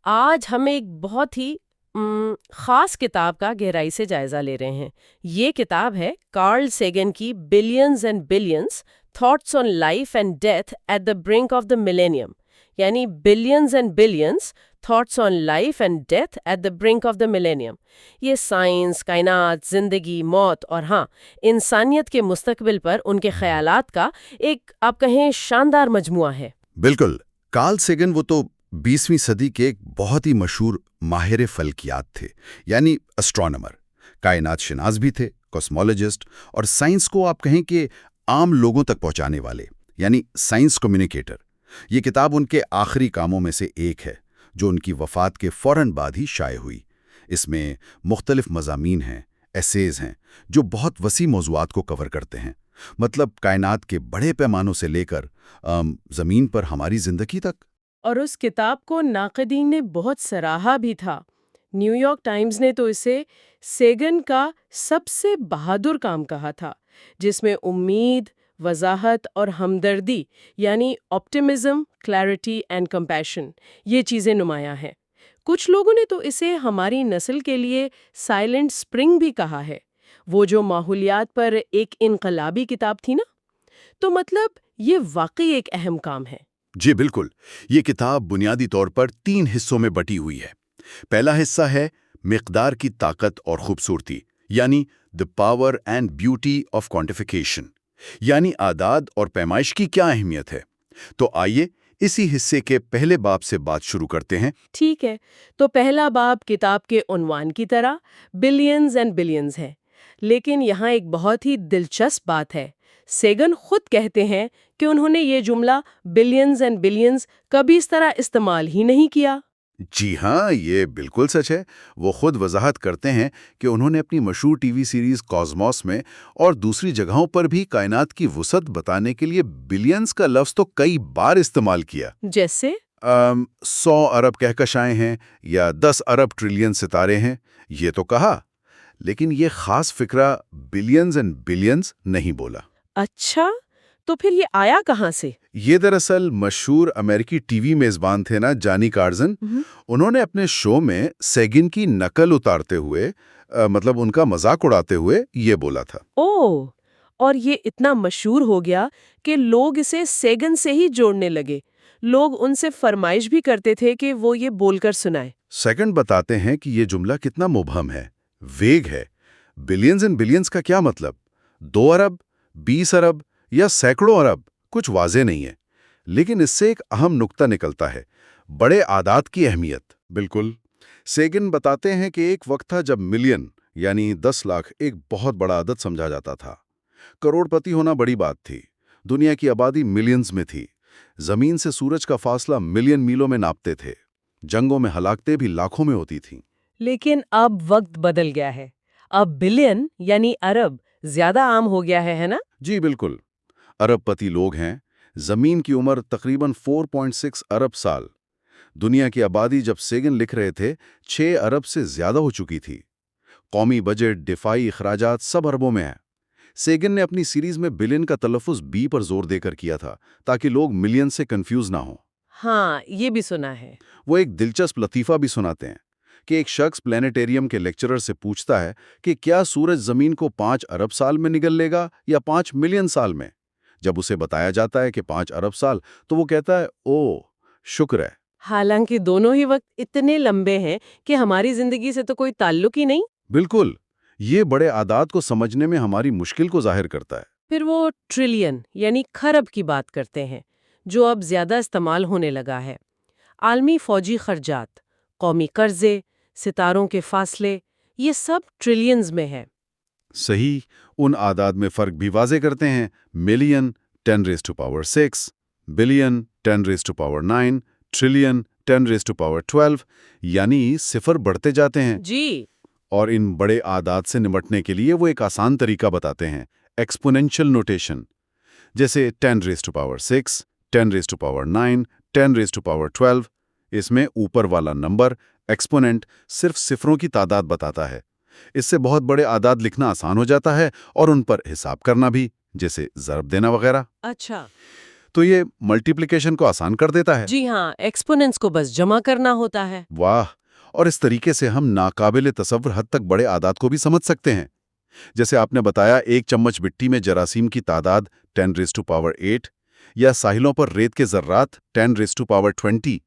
آج ہم ایک بہت ہی خاص کتاب کا گہرائی سے جائزہ لے رہے ہیں۔ یہ کتاب ہے کارل سیگن کی billions and billions thoughts on life and death at the brink of the millennium, یعنی billions and billions thoughts on life and death at the brink of the millennium. یہ سائنس، کائنات، زندگی، موت اور ہاں انسانیت کے مستقبل پر ان کے خیالات کا ایک آپ کہیں شاندار مجموعہ ہے۔ بالکل، کارل سیگن وہ تو 20ویں صدی کے ایک بہت ہی مشہور ماہر فلکیات تھے، یعنی اسٹرونامر، کائنات شناس بھی تھے، کاسمولوجسٹ، اور سائنس کو آپ کہیں کہ عام لوگوں تک پہنچانے والے، یعنی سائنس کمیونیکیٹر۔ یہ کتاب ان کے آخری کاموں میں سے ایک ہے، جو ان کی وفات کے فوراً بعد ہی شائع ہوئی۔ اس میں مختلف مضامین ہیں، ایسیز ہیں، جو بہت وسیع موضوعات کو کور کرتے ہیں، مطلب کائنات کے بڑے پیمانوں سے لے کر زمین پر ہماری زندگی تک۔ اور اس کتاب کو ناقدین نے بہت سراہا بھی تھا۔ نیو یارک ٹائمز نے تو اسے سیگن کا سب سے بہادر کام کہا تھا، جس میں امید، وضاحت اور ہمدردی یعنی آپٹمزم، کلیئرٹی اینڈ کمپیشن یہ چیزیں نمایاں ہیں۔ کچھ لوگوں نے تو اسے ہماری نسل کے لیے سائلنٹ سپرنگ بھی کہا ہے، وہ جو ماحولیات پر ایک انقلابی کتاب تھی نا۔ تو مطلب یہ واقعی ایک اہم کام ہے۔ جی بالکل، یہ کتاب بنیادی طور پر 3 حصوں میں بٹی ہوئی ہے۔ پہلا حصہ ہے مقدار کی طاقت اور خوبصورتی، یعنی the power and beauty of quantification, یعنی اعداد اور پیمائش کی کیا اہمیت ہے۔ تو آئیے اسی حصے کے پہلے باب سے بات شروع کرتے ہیں۔ ٹھیک ہے، تو پہلا باب کتاب کے عنوان کی طرح بلینز اینڈ بلینز ہے، لیکن یہاں ایک بہت ہی دلچسپ بات ہے۔ سیگن خود کہتے ہیں کہ انہوں نے یہ جملہ بلینز اینڈ بلینز کبھی اس طرح استعمال ہی نہیں کیا۔ جی ہاں، یہ بالکل سچ ہے۔ وہ خود وضاحت کرتے ہیں کہ انہوں نے اپنی مشہور ٹی وی سیریز کاسموس میں اور دوسری جگہوں پر بھی کائنات کی وسعت بتانے کے لیے بلینز کا لفظ تو کئی بار استعمال کیا۔ جیسے 100 ارب کہکشائیں ہیں یا 10 ارب ٹریلین ستارے ہیں، یہ تو کہا، لیکن یہ خاص فقرہ بلینز اینڈ بلینز نہیں بولا۔ اچھا، تو پھر یہ آیا کہاں سے؟ یہ دراصل مشہور امریکی ٹی وی میزبان تھے نا، جانی کارزن، انہوں نے اپنے شو میں سیگن کی نقل اتارتے ہوئے مطلب ان کا مذاق اڑاتے ہوئے یہ بولا تھا۔ اوہ، اور یہ اتنا مشہور ہو گیا کہ لوگ اسے سیگن سے ہی جوڑنے لگے۔ لوگ ان سے فرمائش بھی کرتے تھے کہ وہ یہ بول کر سنائے۔ سیگن بتاتے ہیں کہ یہ جملہ کتنا مبہم ہے، ویگ ہے۔ بلینز اینڈ بلینز کا کیا مطلب؟ 2 ارب، 20 ارب یا سینکڑوں ارب؟ کچھ واضح نہیں ہے، لیکن اس سے ایک اہم نقطہ نکلتا ہے، بڑے اعداد کی اہمیت۔ بالکل، سیگن بتاتے ہیں کہ ایک وقت تھا جب ملین یعنی 10 لاکھ ایک بہت بڑا عدد سمجھا جاتا تھا۔ کروڑ پتی ہونا بڑی بات تھی۔ دنیا کی آبادی ملینز میں تھی۔ زمین سے سورج کا فاصلہ ملین میلوں میں ناپتے تھے۔ جنگوں میں ہلاکتیں بھی لاکھوں میں ہوتی تھیں۔ لیکن اب وقت بدل گیا ہے۔ اب بلین یعنی ارب زیادہ عام ہو گیا ہے نا؟ جی بالکل، ارب پتی لوگ ہیں۔ زمین کی عمر تقریباً 4.6 ارب سال۔ دنیا کی آبادی جب سیگن لکھ رہے تھے 6 ارب سے زیادہ ہو چکی تھی۔ قومی بجٹ، دفاعی اخراجات سب اربوں میں ہیں۔ سیگن نے اپنی سیریز میں بلین کا تلفظ بی پر زور دے کر کیا تھا تاکہ لوگ ملین سے کنفیوز نہ ہوں۔ ہاں، یہ بھی سنا ہے۔ وہ ایک دلچسپ لطیفہ بھی سناتے ہیں کہ ایک شخص پلانیٹوریم کے لیکچرر سے پوچھتا ہے کہ کیا سورج زمین کو 5 ارب سال میں نگل لے گا یا 5 ملین سال میں؟ جب اسے بتایا جاتا ہے کہ 5 ارب سال تو وہ کہتا ہے اوہ شکر ہے۔ حالانکہ دونوں ہی وقت اتنے لمبے ہیں کہ ہماری زندگی سے تو کوئی تعلق ہی نہیں۔ بالکل، یہ بڑے اعداد کو سمجھنے میں ہماری مشکل کو ظاہر کرتا ہے۔ پھر وہ ٹریلین یعنی کھرب کی بات کرتے ہیں، جو اب زیادہ استعمال ہونے لگا ہے۔ عالمی فوجی خرچات، قومی قرضے، ستاروں کے فاصلے، یہ سب ٹریلینز میں ہے۔ صحیح، ان اعداد میں فرق بھی واضح کرتے ہیں۔ ملین 10⁻⁶، بلین 10⁻⁹، ٹریلین 10⁻12، یعنی صفر بڑھتے جاتے ہیں۔ جی، اور ان بڑے اعداد سے نمٹنے کے لیے وہ ایک آسان طریقہ بتاتے ہیں، ایکسپوننشل نوٹیشن، جیسے 10⁻⁶، 10⁻⁹، 10⁻12۔ اس میں اوپر والا نمبر ایکسپوننٹ صرف صفروں کی تعداد بتاتا ہے۔ اس سے بہت بڑے اعداد لکھنا آسان ہو جاتا ہے اور ان پر حساب کرنا بھی، جیسے ضرب دینا وغیرہ۔ اچھا، تو یہ ملٹیپلیکیشن کو آسان کر دیتا ہے۔ جی ہاں، ایکسپوننٹس کو بس جمع کرنا ہوتا ہے۔ واہ! اور اس طریقے سے ہم ناقابل تصور حد تک بڑے اعداد کو بھی سمجھ سکتے ہیں۔ جیسے آپ نے بتایا، ایک چمچ مٹی میں جراثیم کی تعداد 10⁸ یا ساحلوں پر ریت کے ذرات 10⁻20،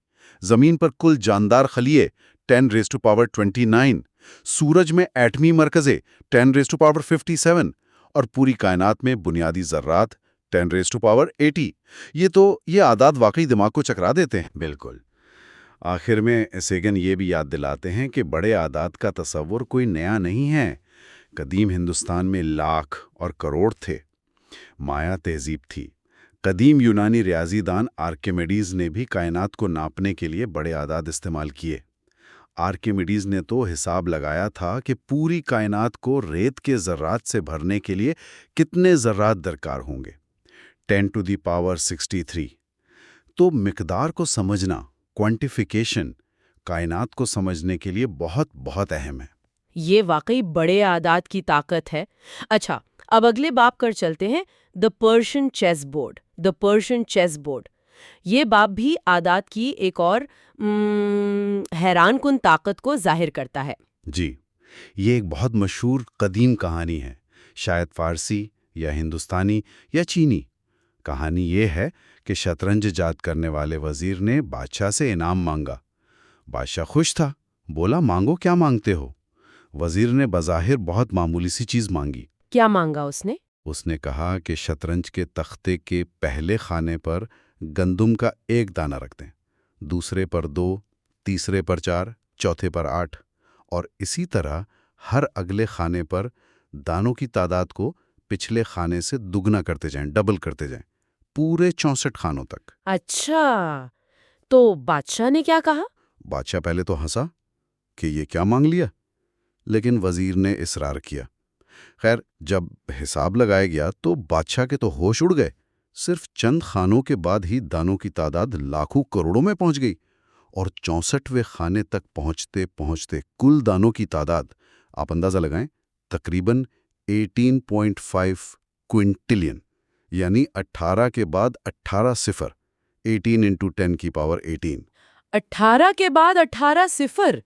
زمین پر کل جاندار خلیے 10⁻29، سورج میں ایٹمی مرکزیں 10⁻57 اور پوری کائنات میں بنیادی ذرات 10⁻80۔ یہ اعداد واقعی دماغ کو چکرا دیتے ہیں۔ بالکل۔ آخر میں سیگن یہ بھی یاد دلاتے ہیں کہ بڑے اعداد کا تصور کوئی نیا نہیں ہے۔ قدیم ہندوستان میں لاکھ اور کروڑ تھے۔ مایا تہذیب تھی۔ قدیم یونانی ریاضی دان آرکیمیڈیز نے بھی کائنات کو ناپنے کے لیے بڑے اعداد استعمال کیے۔ آرکیمیڈیز نے تو حساب لگایا تھا کہ پوری کائنات کو ریت کے ذرات سے بھرنے کے لیے کتنے ذرات درکار ہوں گے، 10⁻63۔ تو مقدار کو سمجھنا، کوانٹیفیکیشن، کائنات کو سمجھنے کے لیے بہت بہت اہم ہے۔ یہ واقعی بڑے اعداد کی طاقت ہے۔ اچھا، اب اگلے باب پر چلتے ہیں، the Persian chess board. The Persian chess board, یہ باب بھی اعداد کی ایک اور حیران کن طاقت کو ظاہر کرتا ہے۔ جی، یہ ایک بہت مشہور قدیم کہانی ہے، شاید فارسی یا ہندوستانی یا چینی۔ کہانی یہ ہے کہ شطرنج جات کرنے والے وزیر نے بادشاہ سے انعام مانگا۔ بادشاہ خوش تھا، بولا مانگو، کیا مانگتے ہو؟ وزیر نے بظاہر بہت معمولی سی چیز مانگی۔ کیا مانگا اس نے؟ اس نے کہا کہ شطرنج کے تختے کے پہلے خانے پر گندم کا 1 دانہ رکھ دیں، دوسرے پر 2، تیسرے پر 4، چوتھے پر 8، اور اسی طرح ہر اگلے خانے پر دانوں کی تعداد کو پچھلے خانے سے دگنا کرتے جائیں، ڈبل کرتے جائیں، پورے 64 خانوں تک۔ اچھا، تو بادشاہ نے کیا کہا؟ بادشاہ پہلے تو ہنسا کہ یہ کیا مانگ لیا، لیکن وزیر نے اصرار کیا۔ خیر، جب حساب لگایا گیا تو بادشاہ کے تو ہوش اڑ گئے۔ صرف چند خانوں کے بعد ہی دانوں کی تعداد لاکھوں کروڑوں میں پہنچ گئی، اور 64ویں خانے تک پہنچتے پہنچتے کل دانوں کی تعداد، آپ اندازہ لگائیں، تقریباً 18.5 کوئنٹلین، یعنی 18 کے بعد 18 صفر، 18 × 10⁻18۔ 18 کے بعد 18 صفر؟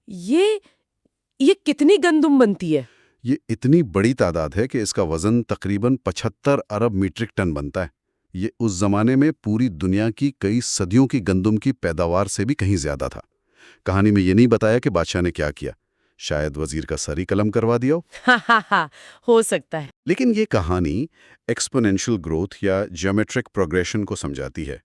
یہ کتنی گندم بنتی ہے؟ یہ اتنی بڑی تعداد ہے کہ اس کا وزن تقریباً 75 ارب میٹرک ٹن بنتا ہے۔ یہ اس زمانے میں پوری دنیا کی کئی صدیوں کی گندم کی پیداوار سے بھی کہیں زیادہ تھا۔ کہانی میں یہ نہیں بتایا کہ بادشاہ نے کیا کیا، شاید وزیر کا سر ہی قلم کروا دیا ہو۔ ہو سکتا ہے۔ لیکن یہ کہانی ایکسپونینشل گروتھ یا جیومیٹرک پروگریشن کو سمجھاتی ہے۔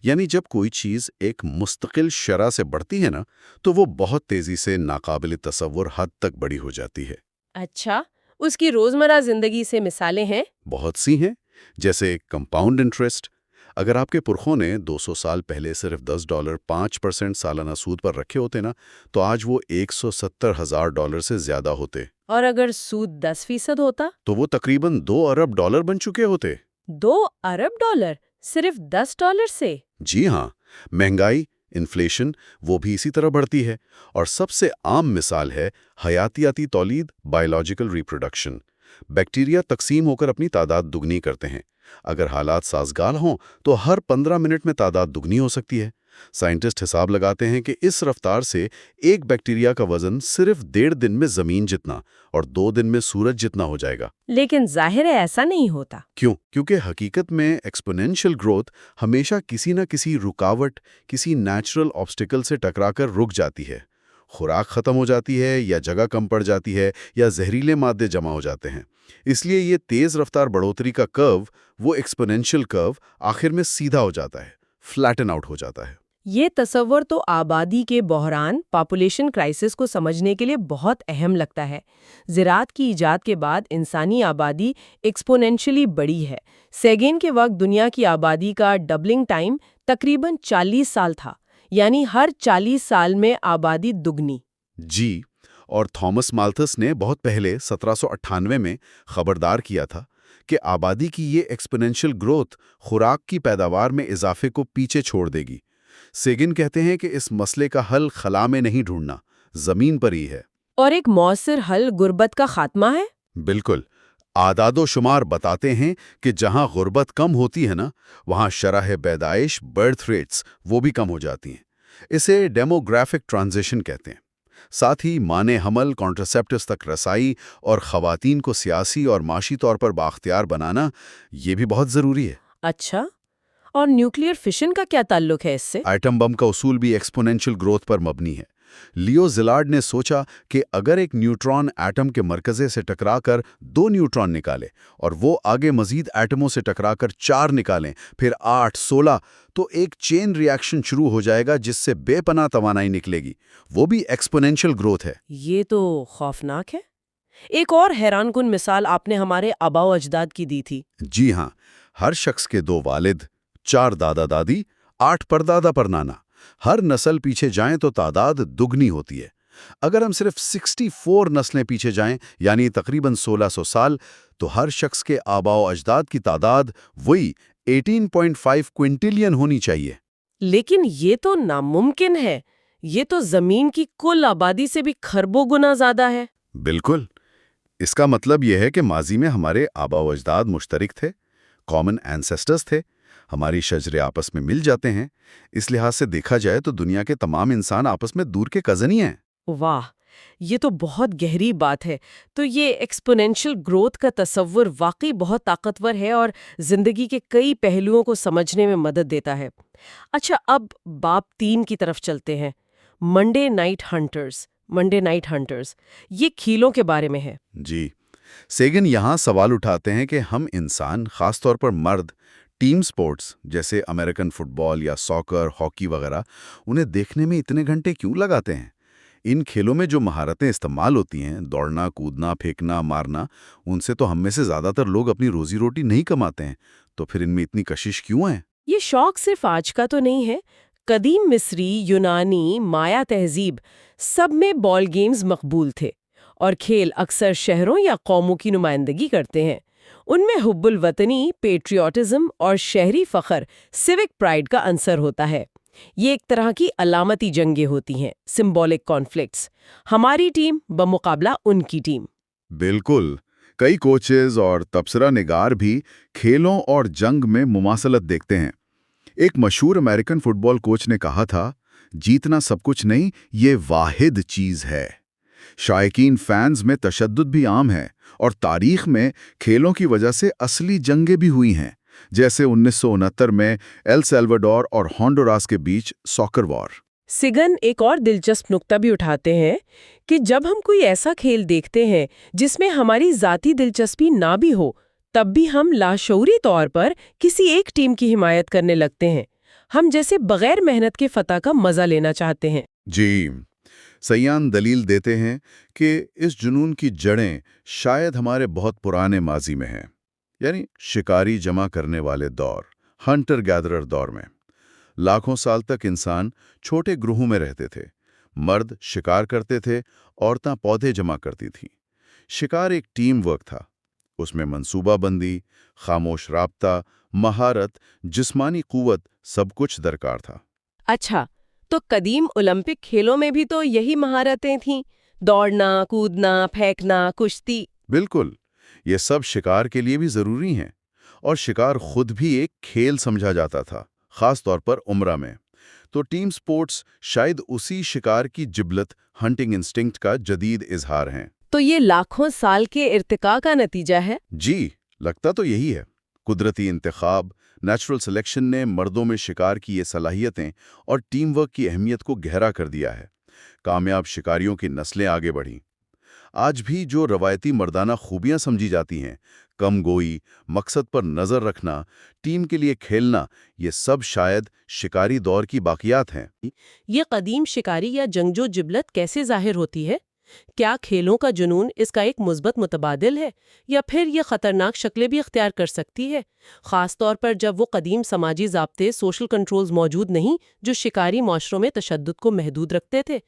یعنی جب کوئی چیز ایک مستقل شرح سے بڑھتی ہے نا، تو وہ بہت تیزی سے ناقابل تصور حد تک بڑی ہو جاتی ہے۔ اچھا، اس کی روزمرہ زندگی سے مثالیں ہیں؟ بہت سی ہیں، جیسے کمپاؤنڈ انٹرسٹ۔ اگر آپ کے پرکھوں نے 200 سال پہلے صرف $10 5% سالانہ سود پر رکھے ہوتے نا، تو آج وہ $170,000 سے زیادہ ہوتے۔ اور اگر سود 10% ہوتا تو وہ تقریباً $2 ارب بن چکے ہوتے۔ $2 ارب صرف $10 سے؟ جی ہاں، مہنگائی، انفلیشن، وہ بھی اسی طرح بڑھتی ہے۔ اور سب سے عام مثال ہے حیاتیاتی تولید، بائیولوجیکل ریپروڈکشن۔ بیکٹیریا تقسیم ہو کر اپنی تعداد دگنی کرتے ہیں۔ اگر حالات سازگار ہوں تو ہر 15 منٹ میں تعداد دگنی ہو سکتی ہے۔ سائنٹسٹ حساب لگاتے ہیں کہ اس رفتار سے ایک بیکٹیریا کا وزن صرف 1.5 دن میں زمین جتنا اور 2 دن میں سورج جتنا ہو جائے گا۔ لیکن ظاہر ہے ایسا نہیں ہوتا۔ کیوں؟ کیونکہ حقیقت میں ایکسپونینشل گروتھ ہمیشہ کسی نہ کسی رکاوٹ، کسی نیچرل آبسٹیکل سے ٹکرا کر رک جاتی ہے۔ خوراک ختم ہو جاتی ہے، یا جگہ کم پڑ جاتی ہے، یا زہریلے مادے جمع ہو جاتے ہیں۔ اس لیے یہ تیز رفتار بڑھوتری کا کرو، وہ ایکسپونینشل کرو، آخر میں سیدھا ہو جاتا ہے، فلیٹن آؤٹ ہو جاتا ہے۔ یہ تصور تو آبادی کے بحران، پاپولیشن کرائسس کو سمجھنے کے لیے بہت اہم لگتا ہے۔ زراعت کی ایجاد کے بعد انسانی آبادی ایکسپونینشلی بڑھی ہے۔ سیگن کے وقت دنیا کی آبادی کا ڈبلنگ ٹائم تقریباً 40 سال تھا، یعنی ہر 40 سال میں آبادی دگنی۔ جی، اور تھامس مالتھس نے بہت پہلے 1798 میں خبردار کیا تھا کہ آبادی کی یہ ایکسپونینشل گروتھ خوراک کی پیداوار میں اضافے کو پیچھے چھوڑ دے گی۔ سیگن کہتے ہیں کہ اس مسئلے کا حل خلا میں نہیں ڈھونڈنا، زمین پر ہی ہے۔ اور ایک مؤثر حل غربت کا خاتمہ ہے؟ بالکل۔ اعداد و شمار بتاتے ہیں کہ جہاں غربت کم ہوتی ہے نا، وہاں شرح پیدائش برتھ ریٹس وہ بھی کم ہو جاتی ہیں۔ اسے ڈیموگرافک ٹرانزیشن کہتے ہیں۔ ساتھ ہی مانے حمل، کانٹرسیپٹیوز تک رسائی اور خواتین کو سیاسی اور معاشی طور پر بااختیار بنانا، یہ بھی بہت ضروری ہے۔ اچھا، اور نیوکلیئر فشن کا کیا تعلق ہے اس سے؟ ایٹم بم کا اصول بھی ایکسپوننشل گروتھ پر مبنی ہے۔ لیو زیلارڈ نے سوچا کہ اگر ایک نیوٹران ایٹم کے مرکزے سے ٹکرا کر 2 نیوٹران نکالے اور وہ آگے مزید ایٹموں سے ٹکرا کر 4 نکالیں، پھر 8، 16، تو ایک چین ری ایکشن شروع ہو جائے گا جس سے بے پناہ توانائی نکلے گی۔ وہ بھی ایکسپوننشل گروتھ ہے۔ یہ تو خوفناک ہے۔ ایک اور حیران کن مثال آپ نے ہمارے آباء و اجداد کی دی تھی۔ جی ہاں، ہر شخص کے 2 والد، 4 دادا دادی، 8 پردادا پرنانا۔ ہر نسل پیچھے جائیں تو تعداد دگنی ہوتی ہے۔ اگر ہم صرف 64 نسلیں پیچھے جائیں، یعنی تقریباً 1600 سال، تو ہر شخص کے آباء و اجداد کی تعداد وہی 18.5 کوئنٹلین ہونی چاہیے۔ لیکن یہ تو ناممکن ہے۔ یہ تو زمین کی کل آبادی سے بھی کھربوں گنا زیادہ ہے۔ بالکل۔ اس کا مطلب یہ ہے کہ ماضی میں ہمارے آباء و اجداد مشترک تھے، کامن اینسیسٹرز تھے، ہماری شجرے آپس میں مل جاتے ہیں۔ اس لحاظ سے دیکھا جائے تو دنیا کے تمام انسان آپس میں دور کے کزن ہی ہیں۔ واہ، یہ تو بہت گہری بات ہے۔ تو یہ ایکسپوننشل گروتھ کا تصور واقعی بہت طاقتور ہے اور زندگی کے کئی پہلوؤں کو سمجھنے میں مدد دیتا ہے۔ اچھا، اب باب 3 کی طرف چلتے ہیں۔ منڈے نائٹ ہنٹرز، یہ کھیلوں کے بارے میں ہے۔ جی، سیگن یہاں سوال اٹھاتے ہیں کہ ہم انسان، خاص طور پر مرد، ٹیم سپورٹس جیسے امریکن فٹ بال یا ساکر، ہاکی وغیرہ، انہیں دیکھنے میں اتنے گھنٹے کیوں لگاتے ہیں؟ ان کھیلوں میں جو مہارتیں استعمال ہوتی ہیں، دوڑنا، کودنا، پھینکنا، مارنا، ان سے تو ہم میں سے زیادہ تر لوگ اپنی روزی روٹی نہیں کماتے ہیں، تو پھر ان میں اتنی کشش کیوں ہے؟ یہ شوق صرف آج کا تو نہیں ہے۔ قدیم مصری، یونانی، مایا تہذیب، سب میں بال گیمز مقبول تھے، اور کھیل اکثر شہروں یا قوموں کی نمائندگی کرتے ہیں۔ ان میں حب الوطنی، پیٹریوٹزم اور شہری فخر، سیوک پرائیڈ کا عنصر ہوتا ہے۔ یہ ایک طرح کی علامتی جنگیں ہوتی ہیں، سمبولک کانفلکٹس، ہماری ٹیم بمقابلہ ان کی ٹیم۔ بالکل۔ کئی کوچز اور تبصرہ نگار بھی کھیلوں اور جنگ میں مماثلت دیکھتے ہیں۔ ایک مشہور امریکن فٹ بال کوچ نے کہا تھا، جیتنا سب کچھ نہیں، یہ واحد چیز ہے۔ شائقین فینز میں تشدد بھی عام ہے، اور تاریخ میں کھیلوں کی وجہ سے اصلی جنگیں بھی ہوئی ہیں، جیسے 1969 میں ایل سیلواڈور اور ہونڈوراس کے بیچ ساکر وار۔ سگن ایک اور دلچسپ نقطہ بھی اٹھاتے ہیں کہ جب ہم کوئی ایسا کھیل دیکھتے ہیں جس میں ہماری ذاتی دلچسپی نہ بھی ہو، تب بھی ہم لاشعوری طور پر کسی ایک ٹیم کی حمایت کرنے لگتے ہیں۔ ہم جیسے بغیر محنت کے فتح کا مزہ لینا چاہتے ہیں۔ جی، سیان دلیل دیتے ہیں کہ اس جنون کی جڑیں شاید ہمارے بہت پرانے ماضی میں ہیں، یعنی شکاری جمع کرنے والے دور، ہنٹر گیدرر دور میں۔ لاکھوں سال تک انسان چھوٹے گروہوں میں رہتے تھے۔ مرد شکار کرتے تھے، عورتیں پودے جمع کرتی تھیں۔ شکار ایک ٹیم ورک تھا۔ اس میں منصوبہ بندی، خاموش رابطہ، مہارت، جسمانی قوت، سب کچھ درکار تھا۔ اچھا، تو قدیم اولمپک کھیلوں میں بھی تو یہی مہارتیں تھیں، دوڑنا، کودنا، پھینکنا، کشتی۔ بالکل، یہ سب شکار کے لیے بھی ضروری ہیں، اور شکار خود بھی ایک کھیل سمجھا جاتا تھا، خاص طور پر عمرہ میں۔ تو ٹیم سپورٹس شاید اسی شکار کی جبلت، ہنٹنگ انسٹنکٹ کا جدید اظہار ہیں۔ تو یہ لاکھوں سال کے ارتقاء کا نتیجہ ہے؟ جی، لگتا تو یہی ہے۔ قدرتی انتخاب، نیچرل سلیکشن نے مردوں میں شکار کی یہ صلاحیتیں اور ٹیم ورک کی اہمیت کو گہرا کر دیا ہے۔ کامیاب شکاریوں کی نسلیں آگے بڑھیں۔ آج بھی جو روایتی مردانہ خوبیاں سمجھی جاتی ہیں، کم گوئی، مقصد پر نظر رکھنا، ٹیم کے لیے کھیلنا، یہ سب شاید شکاری دور کی باقیات ہیں۔ یہ قدیم شکاری یا جنگجو جبلت کیسے ظاہر ہوتی ہے؟ کیا کھیلوں کا جنون اس کا ایک مثبت متبادل ہے، یا پھر یہ خطرناک شکلیں بھی اختیار کر سکتی ہے، خاص طور پر جب وہ قدیم سماجی ضابطے، سوشل کنٹرولز موجود نہیں جو شکاری معاشروں میں تشدد کو محدود رکھتے تھے؟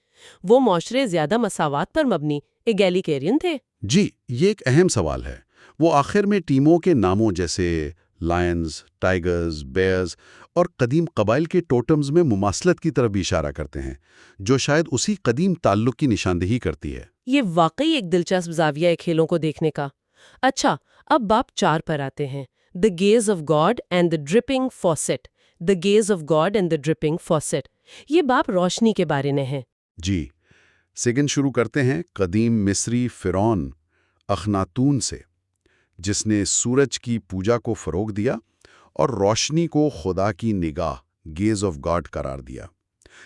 وہ معاشرے زیادہ مساوات پر مبنی، ایگالیٹیرین تھے۔ جی، یہ ایک اہم سوال ہے۔ وہ آخر میں ٹیموں کے ناموں جیسے لائنز، ٹائیگرز، بیئرز اور قدیم قبائل کے ٹوٹمز میں مماثلت کی طرف بھی اشارہ کرتے ہیں، جو شاید اسی قدیم تعلق کی نشاندہی کرتی ہے۔ یہ واقعی ایک دلچسپ زاویہ ہے کھیلوں کو دیکھنے کا۔ اچھا، اب باب 4 پر آتے ہیں، the gaze of God and the dripping faucet. The gaze of God and the dripping faucet, یہ باب روشنی کے بارے میں ہے۔ جی، سیگن شروع کرتے ہیں قدیم مصری فرعون اخناتون سے، جس نے سورج کی پوجا کو فروغ دیا اور روشنی کو خدا کی نگاہ گیز آف گاڈ قرار دیا۔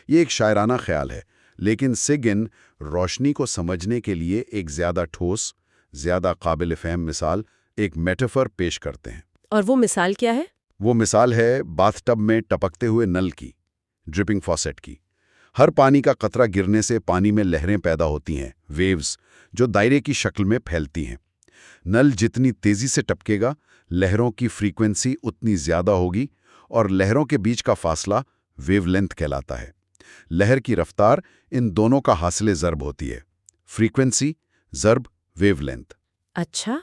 یہ ایک شاعرانہ خیال ہے، لیکن سیگن روشنی کو سمجھنے کے لیے ایک زیادہ ٹھوس، زیادہ قابل فہم مثال، ایک میٹافر پیش کرتے ہیں۔ اور وہ مثال کیا ہے؟ وہ مثال ہے باتھ ٹب میں ٹپکتے ہوئے نل کی، ڈرپنگ فوسٹ کی۔ ہر پانی کا قطرہ گرنے سے پانی میں لہریں پیدا ہوتی ہیں، ویوز، جو دائرے کی شکل میں پھیلتی ہیں۔ نل جتنی تیزی سے ٹپکے گا، لہروں کی فریکوینسی اتنی زیادہ ہوگی، اور لہروں کے بیچ کا فاصلہ ویو لینتھ کہلاتا ہے۔ لہر کی رفتار ان دونوں کا حاصل ضرب ہوتی ہے، فریکوینسی ضرب ویو لینتھ۔ اچھا،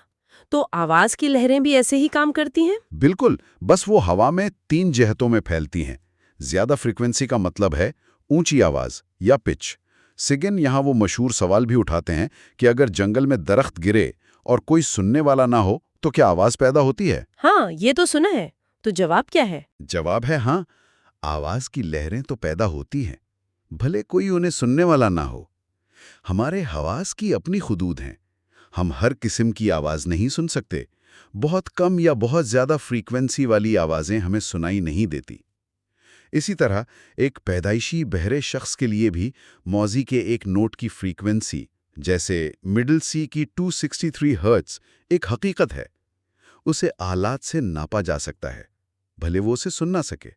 تو آواز کی لہریں بھی ایسے ہی کام کرتی ہیں؟ بالکل، بس وہ ہوا میں 3 جہتوں میں پھیلتی ہیں۔ زیادہ فریکوینسی کا مطلب ہے اونچی آواز یا پچ۔ سیگن یہاں وہ مشہور سوال بھی اٹھاتے ہیں کہ اگر جنگل میں درخت گرے اور کوئی سننے والا نہ ہو تو کیا آواز پیدا ہوتی ہے؟ ہاں، یہ تو سنا ہے۔ تو جواب کیا ہے؟ جواب ہے ہاں، آواز کی لہریں تو پیدا ہوتی ہیں، بھلے کوئی انہیں سننے والا نہ ہو۔ ہمارے حواس کی اپنی حدود ہیں، ہم ہر قسم کی آواز نہیں سن سکتے۔ بہت کم یا بہت زیادہ فریکوینسی والی آوازیں ہمیں سنائی نہیں دیتی۔ اسی طرح ایک پیدائشی بہرے شخص کے لیے بھی موسیقی کے ایک نوٹ کی فریکوینسی، جیسے مڈل سی کی 263 ہرٹز، ایک حقیقت ہے۔ اسے آلات سے ناپا جا سکتا ہے، بھلے وہ اسے سن نہ سکے۔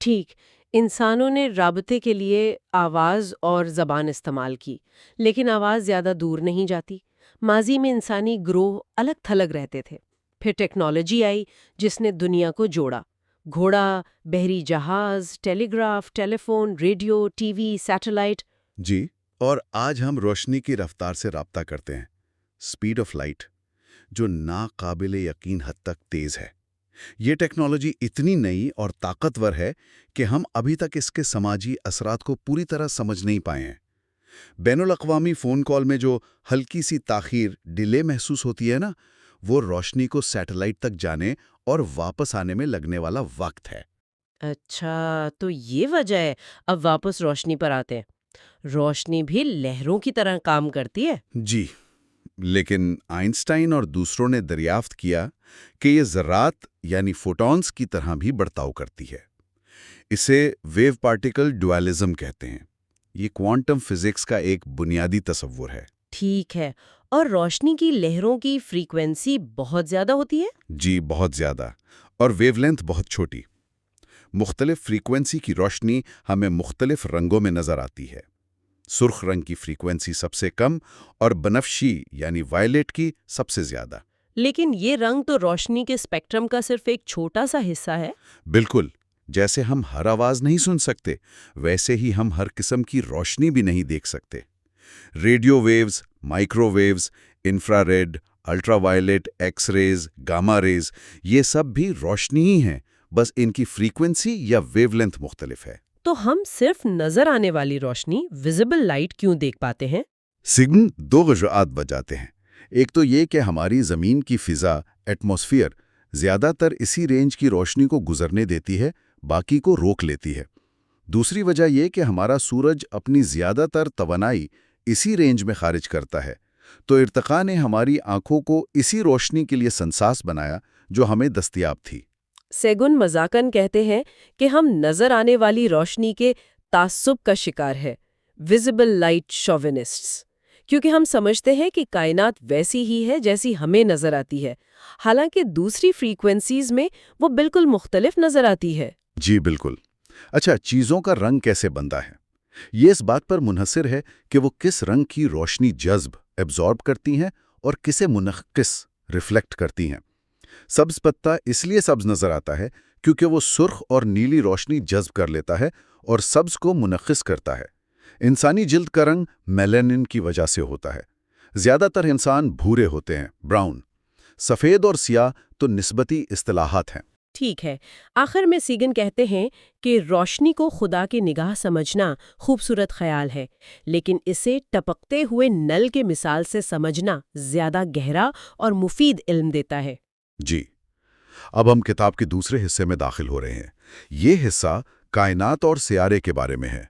ٹھیک، انسانوں نے رابطے کے لیے آواز اور زبان استعمال کی، لیکن آواز زیادہ دور نہیں جاتی۔ ماضی میں انسانی گروہ الگ تھلگ رہتے تھے، پھر ٹیکنالوجی آئی جس نے دنیا کو جوڑا۔ گھوڑا، بحری جہاز، telegraph, telephone, radio, TV, satellite. جی، اور آج ہم روشنی کی رفتار سے رابطہ کرتے ہیں، سپیڈ آف لائٹ، جو ناقابل یقین حد تک تیز ہے۔ یہ ٹیکنالوجی اتنی نئی اور طاقتور ہے کہ ہم ابھی تک اس کے سماجی اثرات کو پوری طرح سمجھ نہیں پائے ہیں۔ بین الاقوامی فون کال میں جو ہلکی سی تاخیر، ڈیلے محسوس ہوتی ہے نا، وہ روشنی کو سیٹلائٹ تک جانے اور واپس آنے میں لگنے والا وقت ہے۔ اچھا، تو یہ وجہ ہے۔ اب واپس روشنی پر آتے ہیں۔ روشنی بھی لہروں کی طرح کام کرتی ہے؟ جی، لیکن آئنسٹائن اور دوسروں نے دریافت کیا کہ یہ ذرات یعنی فوٹونز کی طرح بھی برتاؤ کرتی ہے۔ اسے ویو پارٹیکل ڈوالزم کہتے ہیں۔ یہ کوانٹم فزکس کا ایک بنیادی تصور ہے۔ ٹھیک ہے، اور روشنی کی لہروں کی فریکوینسی بہت زیادہ ہوتی ہے؟ جی، بہت زیادہ، اور ویو لینتھ بہت چھوٹی۔ مختلف فریکوینسی کی روشنی ہمیں مختلف رنگوں میں نظر آتی ہے۔ سرخ رنگ کی فریکوینسی سب سے کم اور بنفشی یعنی وائلٹ کی سب سے زیادہ۔ لیکن یہ رنگ تو روشنی کے اسپیکٹرم کا صرف ایک چھوٹا سا حصہ ہے۔ بالکل، جیسے ہم ہر آواز نہیں سن سکتے، ویسے ہی ہم ہر قسم کی روشنی بھی نہیں دیکھ سکتے۔ Radio waves, microwaves, infrared, ultraviolet, X rays, gamma rays, یہ سب بھی روشنی ہی ہیں، بس ان کی فریکوینسی یا ویو لینتھ مختلف ہے۔ تو ہم صرف نظر آنے والی روشنی، ویزیبل لائٹ، کیوں دیکھ پاتے ہیں؟ سیگن 2 وجوہات بتاتے ہیں۔ ایک تو یہ کہ ہماری زمین کی فضا، ایٹماسفیئر، زیادہ تر اسی رینج کی روشنی کو گزرنے دیتی ہے، باقی کو روک لیتی ہے۔ دوسری وجہ یہ کہ ہمارا سورج اپنی زیادہ تر توانائی اسی رینج میں خارج کرتا ہے، تو ارتقاء نے ہماری آنکھوں کو اسی روشنی کے لیے سنساس بنایا جو ہمیں دستیاب تھی۔ سیگن مذاقن کہتے ہیں کہ ہم نظر آنے والی روشنی کے تعصب کا شکار ہے، ویزیبل لائٹ شوونسٹس، کیونکہ ہم سمجھتے ہیں کہ کائنات ویسی ہی ہے جیسی ہمیں نظر آتی ہے، حالانکہ دوسری فریکوینسیز میں وہ بالکل مختلف نظر آتی ہے۔ جی بالکل۔ اچھا، چیزوں کا رنگ کیسے بنتا ہے؟ یہ اس بات پر منحصر ہے کہ وہ کس رنگ کی روشنی جذب، ایبزارب کرتی ہیں اور کسے منعکس، ریفلیکٹ کرتی ہیں۔ سبز پتا اس لیے سبز نظر آتا ہے کیونکہ وہ سرخ اور نیلی روشنی جذب کر لیتا ہے اور سبز کو منعکس کرتا ہے۔ انسانی جلد کا رنگ میلانن کی وجہ سے ہوتا ہے۔ زیادہ تر انسان بھورے ہوتے ہیں، براؤن۔ سفید اور سیاہ تو نسبتی اصطلاحات ہیں۔ ٹھیک ہے، آخر میں سیگن کہتے ہیں کہ روشنی کو خدا کی نگاہ سمجھنا خوبصورت خیال ہے، لیکن اسے ٹپکتے ہوئے نل کے مثال سے سمجھنا زیادہ گہرا اور مفید علم دیتا ہے۔ جی، اب ہم کتاب کے دوسرے حصے میں داخل ہو رہے ہیں۔ یہ حصہ کائنات اور سیارے کے بارے میں ہے،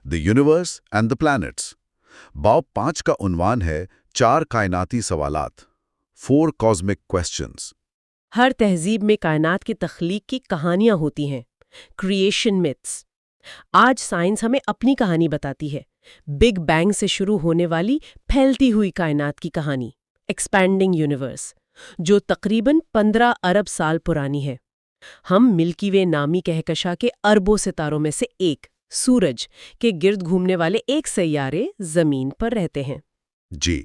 the universe and the plants. باب 5 کا عنوان ہے 4 کائناتی سوالات، 4 کاسمک کوسچنز۔ ہر تہذیب میں کائنات کی تخلیق کی کہانیاں ہوتی ہیں، کریشن میتھس۔ آج سائنس ہمیں اپنی کہانی بتاتی ہے، بگ بینگ سے شروع ہونے والی پھیلتی ہوئی کائنات کی کہانی، ایکسپینڈنگ یونیورس، جو تقریباً 15 ارب سال پرانی ہے۔ ہم ملکی وے نامی کہکشاں کے اربوں ستاروں میں سے ایک، سورج کے گرد گھومنے والے ایک سیارے زمین پر رہتے ہیں۔ جی،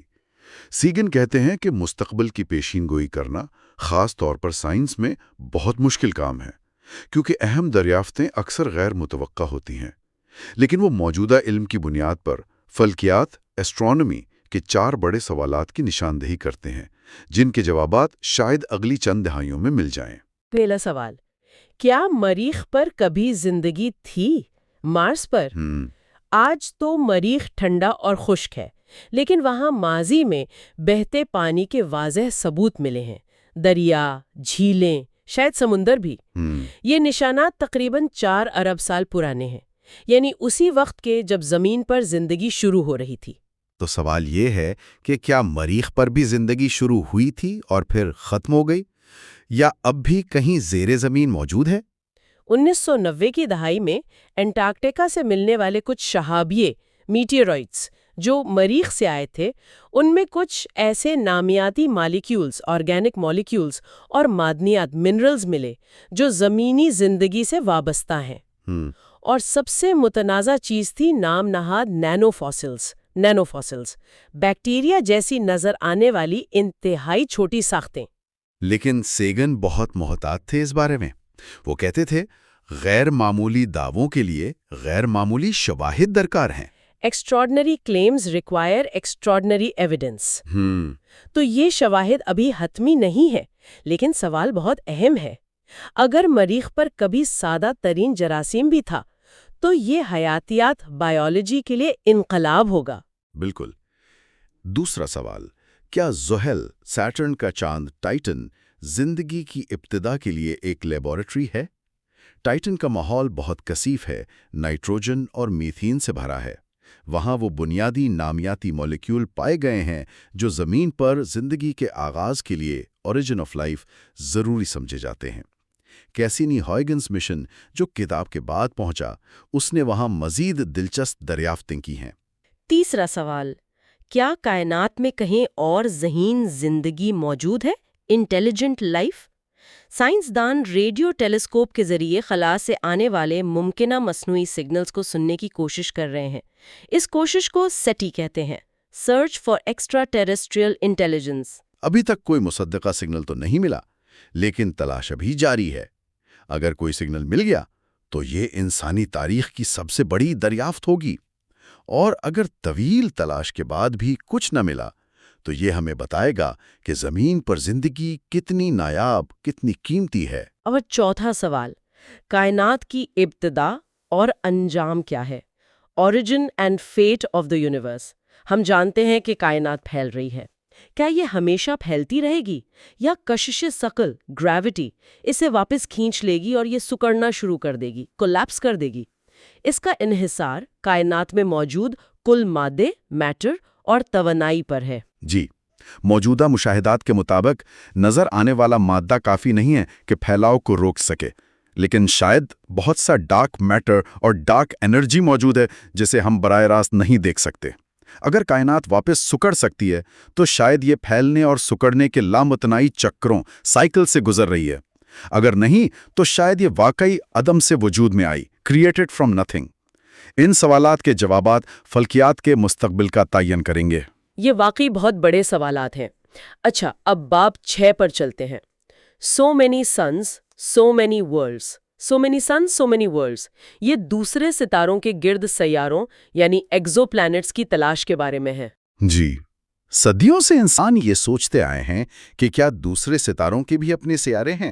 سیگن کہتے ہیں کہ مستقبل کی پیشین گوئی کرنا خاص طور پر سائنس میں بہت مشکل کام ہے، کیونکہ اہم دریافتیں اکثر غیر متوقع ہوتی ہیں۔ لیکن وہ موجودہ علم کی بنیاد پر فلکیات، ایسٹرونومی کے 4 بڑے سوالات کی نشاندہی کرتے ہیں، جن کے جوابات شاید اگلی چند دہائیوں میں مل جائیں۔ پہلا سوال، کیا مریخ پر کبھی زندگی تھی؟ مارس پر؟ آج تو مریخ ٹھنڈا اور خشک ہے، لیکن وہاں ماضی میں بہتے پانی کے واضح ثبوت ملے ہیں، دریا، جھیلیں، شاید سمندر بھی۔ یہ نشانات تقریباً 4 ارب سال پرانے ہیں، یعنی اسی وقت کے جب زمین پر زندگی شروع ہو رہی تھی۔ تو سوال یہ ہے کہ کیا مریخ پر بھی زندگی شروع ہوئی تھی اور پھر ختم ہو گئی، یا اب بھی کہیں زیر زمین موجود ہے؟ 1990 کی دہائی میں انٹارکٹیکا سے ملنے والے کچھ شہابیے میٹیورائٹس جو مریخ سے آئے تھے، ان میں کچھ ایسے نامیاتی مالیکیولز، آرگینک مالیکیولز اور معدنیات، منرلز ملے جو زمینی زندگی سے وابستہ ہیں۔ اور سب سے متنازع چیز تھی نام نہاد نینو فاسلز، بیکٹیریا جیسی نظر آنے والی انتہائی چھوٹی ساختیں۔ لیکن سیگن بہت محتاط تھے اس بارے میں۔ وہ کہتے تھے غیر معمولی دعووں کے لیے غیر معمولی شواہد درکار ہیں۔ Extraordinary claims require extraordinary evidence. تو یہ شواہد ابھی حتمی نہیں ہے، لیکن سوال بہت اہم ہے۔ اگر مریخ پر کبھی سادہ ترین جراثیم بھی تھا تو یہ حیاتیات بائیولوجی کے لیے انقلاب ہوگا۔ بالکل۔ دوسرا سوال، کیا زحل، سیٹرن کا چاند ٹائٹن، زندگی کی ابتدا کے لیے ایک لیبارٹری ہے؟ ٹائٹن کا ماحول بہت کثیف ہے، نائٹروجن اور میتھین سے بھرا ہے۔ وہاں وہ بنیادی نامیاتی مالیکیول پائے گئے ہیں جو زمین پر زندگی کے آغاز کے لیے اوریجن آف لائف ضروری سمجھے جاتے ہیں۔ کیسینی ہائیگنز مشن جو کتاب کے بعد پہنچا، اس نے وہاں مزید دلچسپ دریافتیں کی ہیں۔ تیسرا سوال، کیا کائنات میں کہیں اور ذہین زندگی موجود ہے، انٹیلیجنٹ لائف؟ سائنسدان ریڈیو ٹیلیسکوپ کے ذریعے خلا سے آنے والے ممکنہ مصنوعی سگنلز کو سننے کی کوشش کر رہے ہیں۔ اس کوشش کو سیٹی کہتے ہیں، search for extra terrestrial intelligence. ابھی تک کوئی مصدقہ سگنل تو نہیں ملا، لیکن تلاش ابھی جاری ہے۔ اگر کوئی سگنل مل گیا تو یہ انسانی تاریخ کی سب سے بڑی دریافت ہوگی، اور اگر طویل تلاش کے بعد بھی کچھ نہ ملا تو یہ ہمیں بتائے گا کہ زمین پر زندگی کتنی نایاب، کتنی قیمتی ہے۔ اور چوتھا سوال، کائنات کی ابتدا اور انجام کیا ہے؟ Origin and fate of the universe. ہم جانتے ہیں کہ کائنات پھیل رہی ہے، کیا یہ ہمیشہ پھیلتی رہے گی، یا کشش ثقل، گریوٹی اسے واپس کھینچ لے گی اور یہ سکڑنا شروع کر دے گی، کولیپس کر دے گی؟ اس کا انحصار کائنات میں موجود کل مادے، میٹر اور توانائی پر ہے۔ جی، موجودہ مشاہدات کے مطابق نظر آنے والا مادہ کافی نہیں ہے کہ پھیلاؤ کو روک سکے، لیکن شاید بہت سا ڈارک میٹر اور ڈارک انرجی موجود ہے جسے ہم براہ راست نہیں دیکھ سکتے۔ اگر کائنات واپس سکڑ سکتی ہے تو شاید یہ پھیلنے اور سکڑنے کے لامتناہی چکروں، سائیکل سے گزر رہی ہے۔ اگر نہیں تو شاید یہ واقعی عدم سے وجود میں آئی، کریٹڈ فرام نتھنگ۔ ان سوالات کے جوابات فلکیات کے مستقبل کا تعین کریں گے۔ یہ واقعی بہت بڑے سوالات ہیں۔ اچھا، اب باب 6 پر چلتے ہیں۔ So many suns, so many worlds. So many suns, so many worlds, یہ دوسرے ستاروں کے گرد سیاروں یعنی ایگزو پلانٹس کی تلاش کے بارے میں ہے۔ جی، صدیوں سے انسان یہ سوچتے آئے ہیں کہ کیا دوسرے ستاروں کے بھی اپنے سیارے ہیں،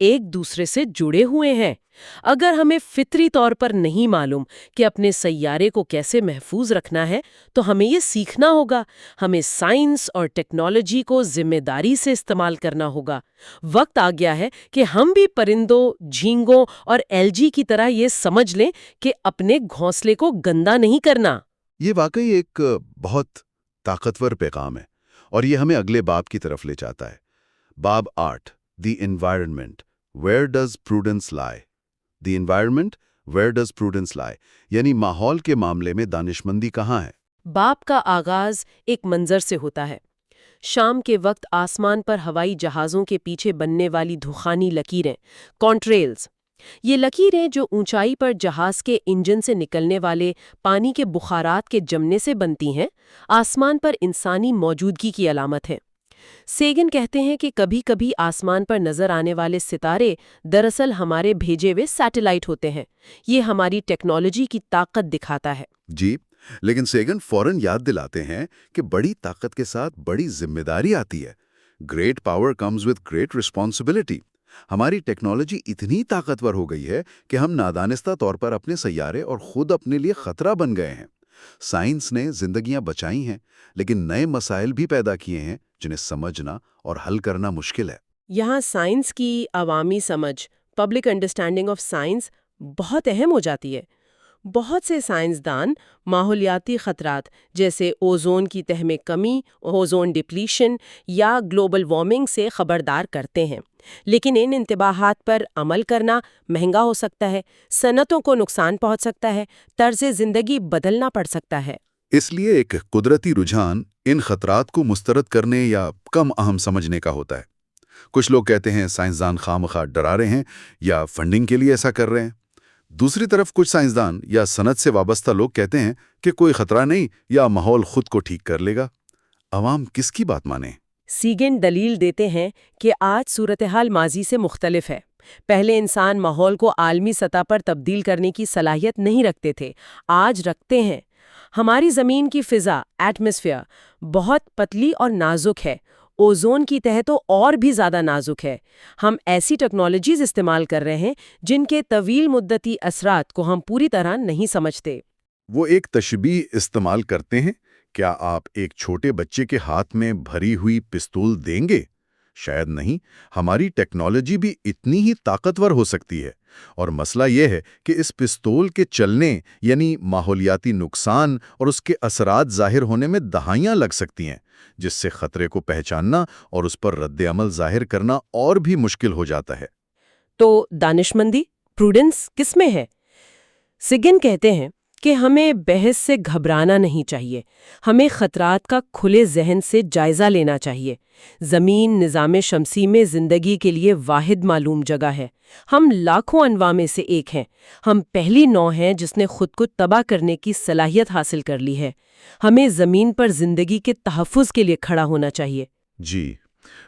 ایک دوسرے سے جڑے ہوئے ہیں۔ اگر ہمیں فطری طور پر نہیں معلوم کہ اپنے سیارے کو کیسے محفوظ رکھنا ہے تو ہمیں یہ سیکھنا ہوگا۔ ہمیں سائنس اور ٹیکنالوجی کو ذمہ داری سے استعمال کرنا ہوگا۔ وقت آ گیا ہے کہ ہم بھی پرندوں، جھینگوں اور الجی کی طرح یہ سمجھ لیں کہ اپنے گھونسلے کو گندا نہیں کرنا۔ یہ واقعی ایک بہت طاقتور پیغام ہے اور یہ ہمیں اگلے باب کی طرف لے جاتا ہے۔ باب 8 the environment where does prudence lie. The environment where does prudence lie یعنی ماحول کے معاملے میں دانشمندی کہاں ہے؟ باب کا آغاز ایک منظر سے ہوتا ہے۔ شام کے وقت آسمان پر ہوائی جہازوں کے پیچھے بننے والی دخانی لکیریں، کانٹریلز۔ یہ لکیریں جو اونچائی پر جہاز کے انجن سے نکلنے والے پانی کے بخارات کے جمنے سے بنتی ہیں، آسمان پر انسانی موجودگی کی علامت ہیں۔ سیگن کہتے ہیں کہ کبھی کبھی آسمان پر نظر آنے والے ستارے دراصل ہمارے بھیجے ہوئے سیٹلائٹ ہوتے ہیں۔ یہ ہماری ٹیکنالوجی کی طاقت دکھاتا ہے۔ جی، لیکن سیگن فوراً یاد دلاتے ہیں کہ بڑی طاقت کے ساتھ بڑی ذمہ داری آتی ہے۔ Great power comes with great responsibility. ہماری ٹیکنالوجی اتنی طاقتور ہو گئی ہے کہ ہم نادانستہ طور پر اپنے سیارے اور خود اپنے لیے خطرہ بن گئے ہیں۔ سائنس نے زندگیاں بچائی ہیں، لیکن نئے مسائل بھی پیدا کیے ہیں جنہیں سمجھنا اور حل کرنا مشکل ہے۔ یہاں سائنس کی عوامی سمجھ، پبلک انڈرسٹینڈنگ آف سائنس بہت اہم ہو جاتی ہے۔ بہت سے سائنسدان ماحولیاتی خطرات جیسے اوزون کی تہ میں کمی، اوزون ڈپلیشن یا گلوبل وارمنگ سے خبردار کرتے ہیں، لیکن ان انتباہات پر عمل کرنا مہنگا ہو سکتا ہے، صنعتوں کو نقصان پہنچ سکتا ہے، طرز زندگی بدلنا پڑ سکتا ہے۔ اس لیے ایک قدرتی رجحان ان خطرات کو مسترد کرنے یا کم اہم سمجھنے کا ہوتا ہے۔ کچھ لوگ کہتے ہیں سائنسدان خواہ ڈرا رہے ہیں یا فنڈنگ کے لیے ایسا کر رہے ہیں۔ دوسری طرف کچھ سائنسدان یا صنعت سے وابستہ لوگ کہتے ہیں کہ کوئی خطرہ نہیں یا ماحول خود کو ٹھیک کر لے گا۔ عوام کس کی بات مانیں؟ سیگن دلیل دیتے ہیں کہ آج صورتحال ماضی سے مختلف ہے۔ پہلے انسان ماحول کو عالمی سطح پر تبدیل کرنے کی صلاحیت نہیں رکھتے تھے، آج رکھتے ہیں۔ ہماری زمین کی فضا، ایٹماسفیئر، بہت پتلی اور نازک ہے۔ اوزون کی تہہ تو اور بھی زیادہ نازک ہے۔ ہم ایسی ٹیکنالوجیز استعمال کر رہے ہیں جن کے طویل مدتی اثرات کو ہم پوری طرح نہیں سمجھتے۔ وہ ایک تشبیہ استعمال کرتے ہیں، کیا آپ ایک چھوٹے بچے کے ہاتھ میں بھری ہوئی پستول دیں گے؟ شاید نہیں۔ ہماری ٹیکنالوجی بھی اتنی ہی طاقتور ہو سکتی ہے، اور مسئلہ یہ ہے کہ اس پستول کے چلنے یعنی ماحولیاتی نقصان اور اس کے اثرات ظاہر ہونے میں دہائیاں لگ سکتی ہیں، جس سے خطرے کو پہچاننا اور اس پر رد عمل ظاہر کرنا اور بھی مشکل ہو جاتا ہے۔ تو دانشمندی، پروڈنس کس میں ہے؟ سیگن کہتے ہیں کہ ہمیں بحث سے گھبرانا نہیں چاہیے، ہمیں خطرات کا کھلے ذہن سے جائزہ لینا چاہیے۔ زمین نظام شمسی میں زندگی کے لیے واحد معلوم جگہ ہے۔ ہم لاکھوں انواع میں سے ایک ہیں۔ ہم پہلی نوع ہیں جس نے خود کو تباہ کرنے کی صلاحیت حاصل کر لی ہے۔ ہمیں زمین پر زندگی کے تحفظ کے لیے کھڑا ہونا چاہیے۔ جی،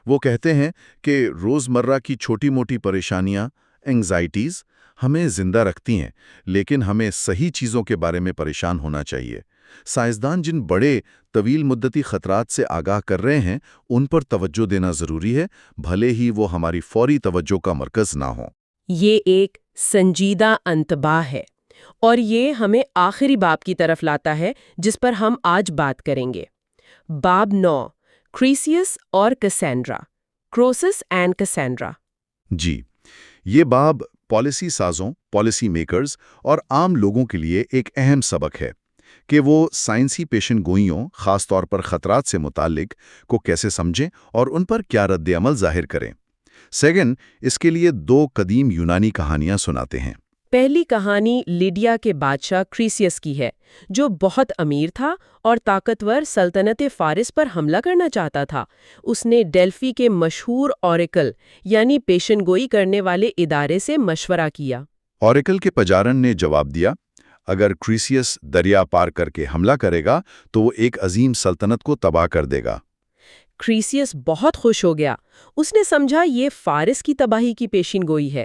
وہ کہتے ہیں کہ روزمرہ کی چھوٹی موٹی پریشانیاں، اینگزائٹیز ہمیں زندہ رکھتی ہیں، لیکن ہمیں صحیح چیزوں کے بارے میں پریشان ہونا چاہیے۔ سائنسدان جن بڑے طویل مدتی خطرات سے آگاہ کر رہے ہیں، ان پر توجہ دینا ضروری ہے، بھلے ہی وہ ہماری فوری توجہ کا مرکز نہ ہوں۔ یہ ایک سنجیدہ انتباہ ہے، اور یہ ہمیں آخری باب کی طرف لاتا ہے جس پر ہم آج بات کریں گے۔ باب 9، کریسیس اور کسینڈرا، کروسس اینڈ کسینڈرا۔ جی، یہ باب پالیسی سازوں، پالیسی میکرز اور عام لوگوں کے لیے ایک اہم سبق ہے کہ وہ سائنسی پیشن گوئیوں، خاص طور پر خطرات سے متعلق، کو کیسے سمجھیں اور ان پر کیا رد عمل ظاہر کریں۔ سیگن اس کے لیے 2 قدیم یونانی کہانیاں سناتے ہیں۔ پہلی کہانی لیڈیا کے بادشاہ کریسیس کی ہے، جو بہت امیر تھا اور طاقتور سلطنت فارس پر حملہ کرنا چاہتا تھا۔ اس نے ڈیلفی کے مشہور اوریکل یعنی پیشن گوئی کرنے والے ادارے سے مشورہ کیا۔ اوریکل کے پجارن نے جواب دیا، اگر کریسیس دریا پار کر کے حملہ کرے گا تو وہ ایک عظیم سلطنت کو تباہ کر دے گا۔ کریسیس بہت خوش ہو گیا۔ اس نے سمجھا یہ فارس کی تباہی کی پیشین گوئی ہے۔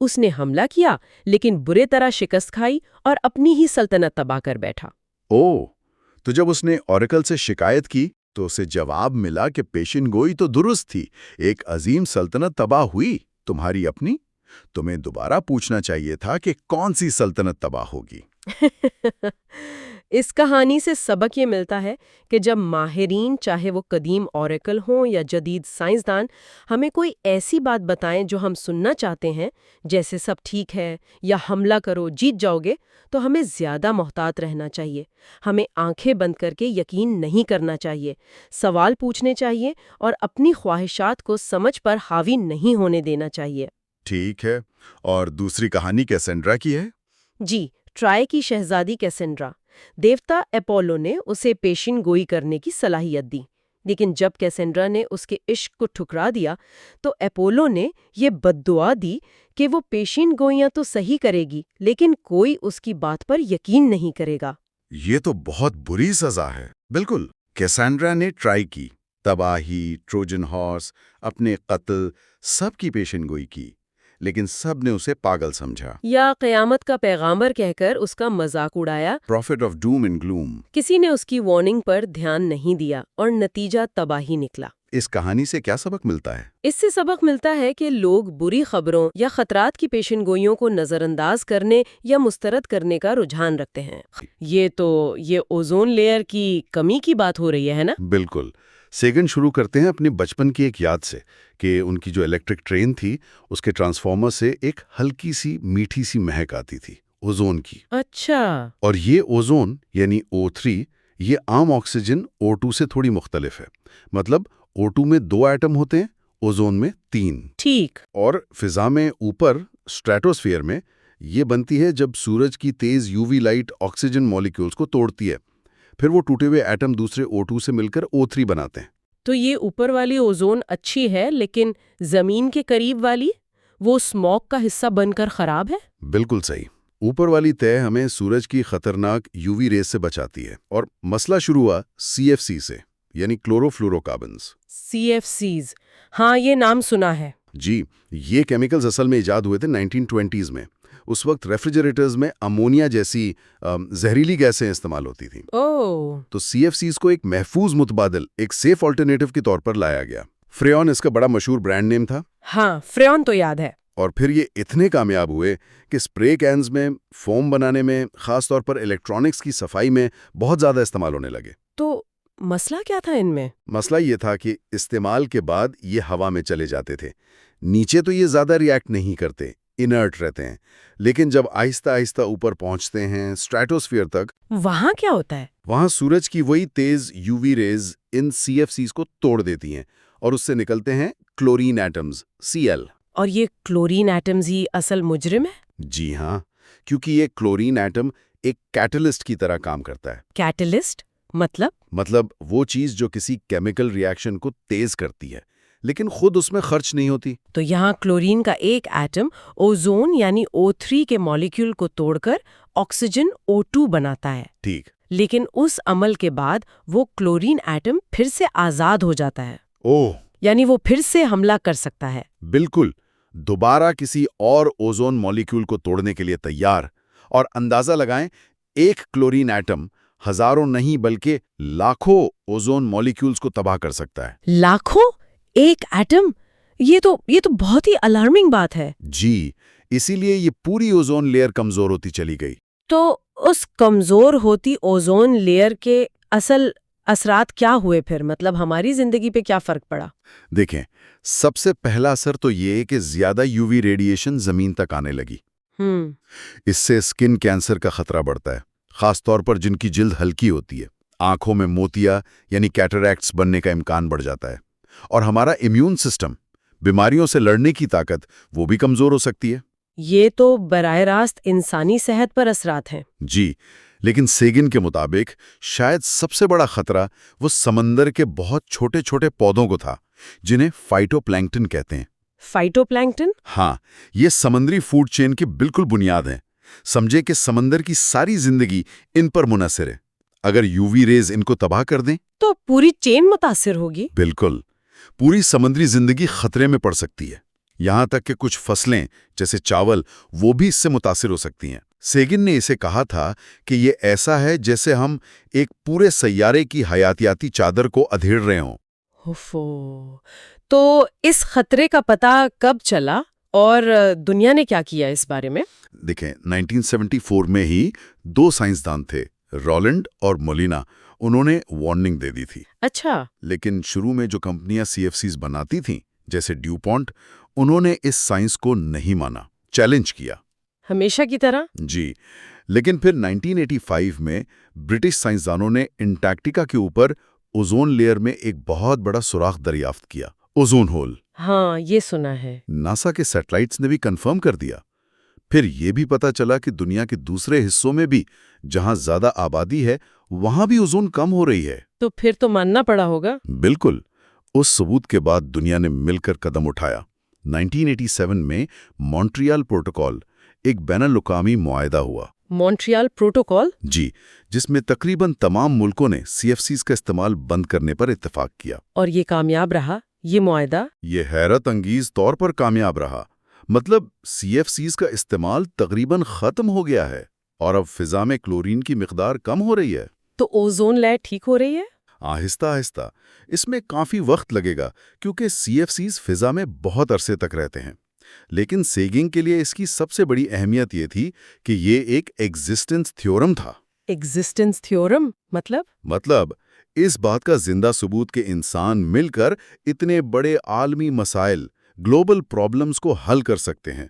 اس نے حملہ کیا، لیکن برے طرح شکست کھائی اور اپنی ہی سلطنت تباہ کر بیٹھا۔ تو جب اس نے اوریکل سے شکایت کی تو اسے جواب ملا کہ پیشین گوئی تو درست تھی، ایک عظیم سلطنت تباہ ہوئی۔ تمہاری اپنی؟ تمہیں دوبارہ پوچھنا چاہیے تھا کہ کون سی سلطنت تباہ ہوگی۔ اس کہانی سے سبق یہ ملتا ہے کہ جب ماہرین، چاہے وہ قدیم اوریکل ہوں یا جدید سائنسدان، ہمیں کوئی ایسی بات بتائیں جو ہم سننا چاہتے ہیں، جیسے سب ٹھیک ہے یا حملہ کرو جیت جاؤ گے، تو ہمیں زیادہ محتاط رہنا چاہیے۔ ہمیں آنکھیں بند کر کے یقین نہیں کرنا چاہیے، سوال پوچھنے چاہیے اور اپنی خواہشات کو سمجھ پر حاوی نہیں ہونے دینا چاہیے۔ ٹھیک ہے، اور دوسری کہانی کیسینڈرا کی ہے؟ جی، ٹرائے کی شہزادی کیسنڈرا۔ دیوتا اپولو نے اسے پیشین گوئی کرنے کی صلاحیت دی، لیکن جب کیسنڈرا نے اس کے عشق کو ٹھکرا دیا تو اپولو نے یہ بد دعا دی کہ وہ پیشین گوئیاں تو صحیح کرے گی لیکن کوئی اس کی بات پر یقین نہیں کرے گا۔ یہ تو بہت بری سزا ہے۔ بالکل، کیسینڈرا نے ٹرائی کی، تباہی، ٹروجن ہارس، اپنے قتل، سب کی پیشن گوئی کی، لیکن سب نے اسے پاگل سمجھا، یا قیامت کا پیغامبر کہہ کر اس کا مذاق اڑایا۔ Prophet of doom and gloom. کسی نے اس کی وارننگ پر دھیان نہیں دیا اور نتیجہ تباہی نکلا۔ اس کہانی سے کیا سبق ملتا ہے؟ اس سے سبق ملتا ہے کہ لوگ بری خبروں یا خطرات کی پیشن گوئیوں کو نظر انداز کرنے یا مسترد کرنے کا رجحان رکھتے ہیں۔ یہ اوزون لیئر کی کمی کی بات ہو رہی ہے نا؟ بالکل۔ سیگن شروع کرتے ہیں اپنے بچپن کی ایک یاد سے کہ ان کی جو الیکٹرک ٹرین تھی اس کے ٹرانسفارمر سے ایک ہلکی سی میٹھی سی مہک آتی تھی، اوزون کی۔ اچھا۔ اور یہ اوزون یعنی O3 یہ عام آکسیجن O2 سے تھوڑی مختلف ہے۔ مطلب O2 میں 2 ایٹم ہوتے ہیں، اوزون میں 3۔ ٹھیک۔ اور فضا میں اوپر اسٹریٹوسفیئر میں یہ بنتی ہے جب سورج کی تیز UV لائٹ آکسیجن مالیکیولز کو توڑتی ہے، پھر وہ ٹوٹے ہوئے ایٹم دوسرے O2 سے مل کر O3 بناتے ہیں۔ تو یہ اوپر والی اوزون اچھی ہے لیکن زمین کے قریب والی وہ اسموگ کا حصہ بن کر خراب ہے؟ بالکل صحیح۔ اوپر والی تہ ہمیں سورج کی خطرناک UV ریز سے بچاتی ہے، اور مسئلہ شروع ہوا CFC سے، یعنی کلورو فلورو کاربنز۔ CFCs، ہاں یہ نام سنا ہے۔ جی، یہ کیمیکلز اصل میں ایجاد ہوئے تھے 1920s میں۔ اس وقت ریفریجریٹرز میں امونیا جیسی زہریلی گیسیں استعمال ہوتی تھیں۔ اوہ۔ تو CFCs کو ایک محفوظ متبادل، ایک سیف آلٹرنیٹو کے طور پر لایا گیا۔ فریون اس کا بڑا مشہور برانڈ نیم تھا۔ ہاں، فریون تو یاد ہے۔ اور پھر یہ اتنے کامیاب ہوئے کہ اسپرے کینز میں، فوم بنانے میں، خاص طور پر الیکٹرانکس کی صفائی میں بہت زیادہ استعمال ہونے لگے۔ تو مسئلہ کیا تھا ان میں؟ مسئلہ یہ تھا کہ استعمال کے بعد یہ ہوا میں چلے جاتے تھے۔ نیچے تو یہ زیادہ ریئیکٹ نہیں کرتے، انرٹ رہتے ہیں، لیکن جب آہستہ آہستہ اوپر پہنچتے ہیں اسٹریٹوسفیئر تک، وہاں کیا ہوتا ہے؟ وہاں سورج کی وہی تیز UV ریز ان CFCs کو توڑ دیتی ہیں اور اس سے نکلتے ہیں کلورین ایٹمز، Cl۔ اور یہ کلورین ایٹمز ہی اصل مجرم ہے؟ جی ہاں، کیونکہ یہ کلورین ایٹم ایک کیٹلسٹ کی طرح کام کرتا ہے۔ کیٹلسٹ مطلب وہ چیز جو کسی کیمیکل ریاکشن کو تیز کرتی ہے لیکن خود اس میں خرچ نہیں ہوتی۔ تو یہاں کلورین کا ایک ایٹم اوزون یعنی O3 کے مالیکیول کو توڑ کر آکسیجن O2 بناتا ہے۔ ٹھیک۔ لیکن اس عمل کے بعد وہ کلورین ایٹم پھر سے آزاد ہو جاتا ہے، اوہ، یعنی وہ پھر سے حملہ کر سکتا ہے۔ بالکل، دوبارہ کسی اور اوزون مالیکیول کو توڑنے کے لیے تیار۔ اور اندازہ لگائیں، ایک کلورین ایٹم ہزاروں نہیں بلکہ لاکھوں اوزون مالیکیولز کو تباہ کر سکتا ہے۔ لاکھوں؟ ایک ایٹم؟ یہ تو بہت ہی الارمنگ بات ہے۔ جی، اسی لیے یہ پوری اوزون لیئر کمزور ہوتی چلی گئی۔ تو اس کمزور ہوتی اوزون لیئر کے اصل اثرات کیا ہوئے پھر؟ مطلب ہماری زندگی پہ کیا فرق پڑا؟ دیکھیں، سب سے پہلا اثر تو یہ کہ زیادہ UV ریڈیشن زمین تک آنے لگی۔ اس سے اسکن کینسر کا خطرہ بڑھتا ہے، خاص طور پر جن کی جلد ہلکی ہوتی ہے۔ آنکھوں میں موتیا یعنی کیٹریکٹس بننے کا امکان بڑھ جاتا ہے، اور ہمارا امیون سسٹم، بیماریوں سے لڑنے کی طاقت، وہ بھی کمزور ہو سکتی ہے۔ یہ تو براہ راست انسانی صحت پر اثرات ہیں۔ جی، لیکن سیگن کے مطابق شاید سب سے بڑا خطرہ وہ سمندر کے بہت چھوٹے چھوٹے پودوں کو تھا، جنہیں فائٹو پلینکٹن کہتے ہیں۔ فائٹو پلینکٹن؟ ہاں، یہ سمندری فوڈ چین کی بالکل بنیاد ہیں۔ سمجھے کہ سمندر کی ساری زندگی ان پر منحصر ہے۔ اگر UV ریز ان کو تباہ کر دیں تو پوری چین متاثر ہوگی۔ بالکل، پوری سمندری زندگی خطرے میں پڑ سکتی ہے، یہاں تک کہ کچھ فصلیں جیسے چاول وہ بھی اس سے متاثر ہو سکتی ہیں۔ سیگن نے اسے کہا تھا کہ یہ ایسا ہے جیسے ہم ایک پورے سیارے کی حیاتیاتی چادر کو ادھیڑ رہے ہوں۔ تو اس خطرے کا پتہ کب چلا؟ اور دنیا نے کیا کیا اس بارے میں؟ دیکھیں 1974 میں ہی 2 سائنسدان تھے، رولنڈ اور مولینا، انہوں نے وارننگ دے دی تھی۔ اچھا، لیکن شروع میں جو کمپنیاں CFCs بناتی تھیں جیسے ڈیوپونٹ، انہوں نے اس سائنس کو نہیں مانا، چیلنج کیا۔ ہمیشہ کی طرح؟ جی، لیکن پھر 1985 میں برٹش سائنسدانوں نے انٹارکٹیکا کے اوپر اوزون لیئر میں ایک بہت بڑا سوراخ دریافت کیا، اوزون ہول۔ ہاں، یہ سنا ہے۔ ناسا کے سیٹلائٹس نے بھی کنفرم کر دیا۔ پھر یہ بھی پتا چلا کہ دنیا کے دوسرے حصوں میں بھی جہاں زیادہ آبادی ہے وہاں بھی اوزون کم ہو رہی ہے۔ تو پھر تو ماننا پڑا ہوگا۔ بالکل، اس ثبوت کے بعد دنیا نے مل کر قدم اٹھایا۔ 1987 میں مونٹریال پروٹوکول ایک بین الاقوامی معاہدہ ہوا۔ Montreal protocol? جی، جس میں تقریباً تمام ملکوں نے CFCs کا استعمال بند کرنے پر اتفاق کیا۔ اور یہ کامیاب رہا، یہ معاہدہ؟ یہ حیرت انگیز طور پر کامیاب رہا۔ مطلب CFCs کا استعمال تقریباً ختم ہو گیا ہے اور اب فضا میں کلورین کی مقدار کم ہو رہی ہے۔ تو اوزون لیئر ٹھیک ہو رہی ہے؟ آہستہ آہستہ، اس میں کافی وقت لگے گا کیونکہ CFCs فضا میں بہت عرصے تک رہتے ہیں۔ لیکن سیگنگ کے لیے اس کی سب سے بڑی اہمیت یہ تھی کہ یہ ایک ایگزسٹنس تھیورم تھا۔ ایگزسٹنس تھیورم مطلب اس بات کا زندہ ثبوت کہ انسان مل کر اتنے بڑے عالمی مسائل، گلوبل پرابلمز کو حل کر سکتے ہیں۔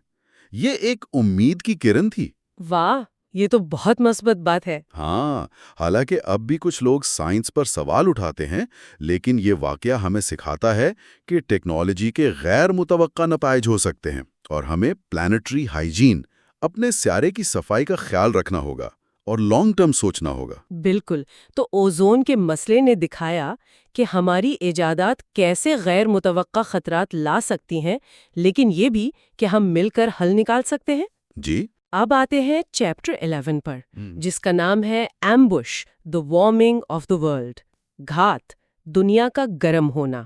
یہ ایک امید کی کرن تھی۔ واہ، یہ تو بہت مثبت بات ہے۔ ہاں، حالانکہ اب بھی کچھ لوگ سائنس پر سوال اٹھاتے ہیں، لیکن یہ واقعہ ہمیں سکھاتا ہے کہ ٹیکنالوجی کے غیر متوقع نتائج ہو سکتے ہیں اور ہمیں پلانٹری ہائیجین، اپنے سیارے کی صفائی کا خیال رکھنا ہوگا اور لانگ ٹرم سوچنا ہوگا۔ بالکل، تو اوزون کے مسئلے نے دکھایا کہ ہماری ایجادات کیسے غیر متوقع خطرات لا سکتی ہیں، لیکن یہ بھی کہ ہم مل کر حل نکال سکتے ہیں۔ جی، اب آتے ہیں چیپٹر 11 پر، جس کا نام ہے ambush, the warming of the world, گھات، دنیا کا گرم ہونا۔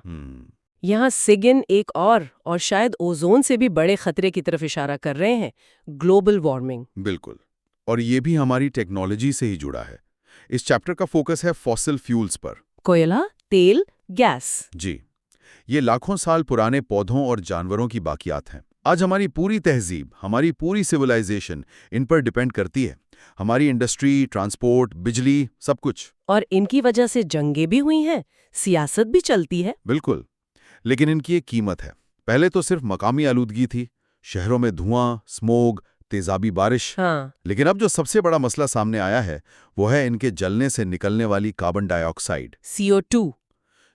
یہاں سیگن ایک اور شاید اوزون سے بھی بڑے خطرے کی طرف اشارہ کر رہے ہیں، گلوبل وارمنگ۔ بالکل، اور یہ بھی ہماری ٹیکنالوجی سے ہی جڑا ہے۔ اس چیپٹر کا فوکس ہے فاسل فیولز پر۔ کوئلہ، تیل، گیس۔ جی، یہ لاکھوں سال پرانے پودوں اور جانوروں کی باقیات ہیں۔ آج ہماری پوری تہذیب، ہماری پوری سویلائزیشن ان پر ڈیپینڈ کرتی ہے۔ ہماری انڈسٹری، ٹرانسپورٹ، بجلی، سب کچھ۔ اور ان کی وجہ سے جنگیں بھی ہوئی ہیں، سیاست بھی چلتی ہے۔ بالکل، لیکن ان کی ایک قیمت ہے۔ پہلے تو صرف مقامی آلودگی تھی، شہروں میں دھواں، سموگ، تیزابی بارش۔ ہاں، لیکن اب جو سب سے بڑا مسئلہ سامنے آیا ہے وہ ہے ان کے جلنے سے نکلنے والی کاربن ڈائی آکسائیڈ، CO2۔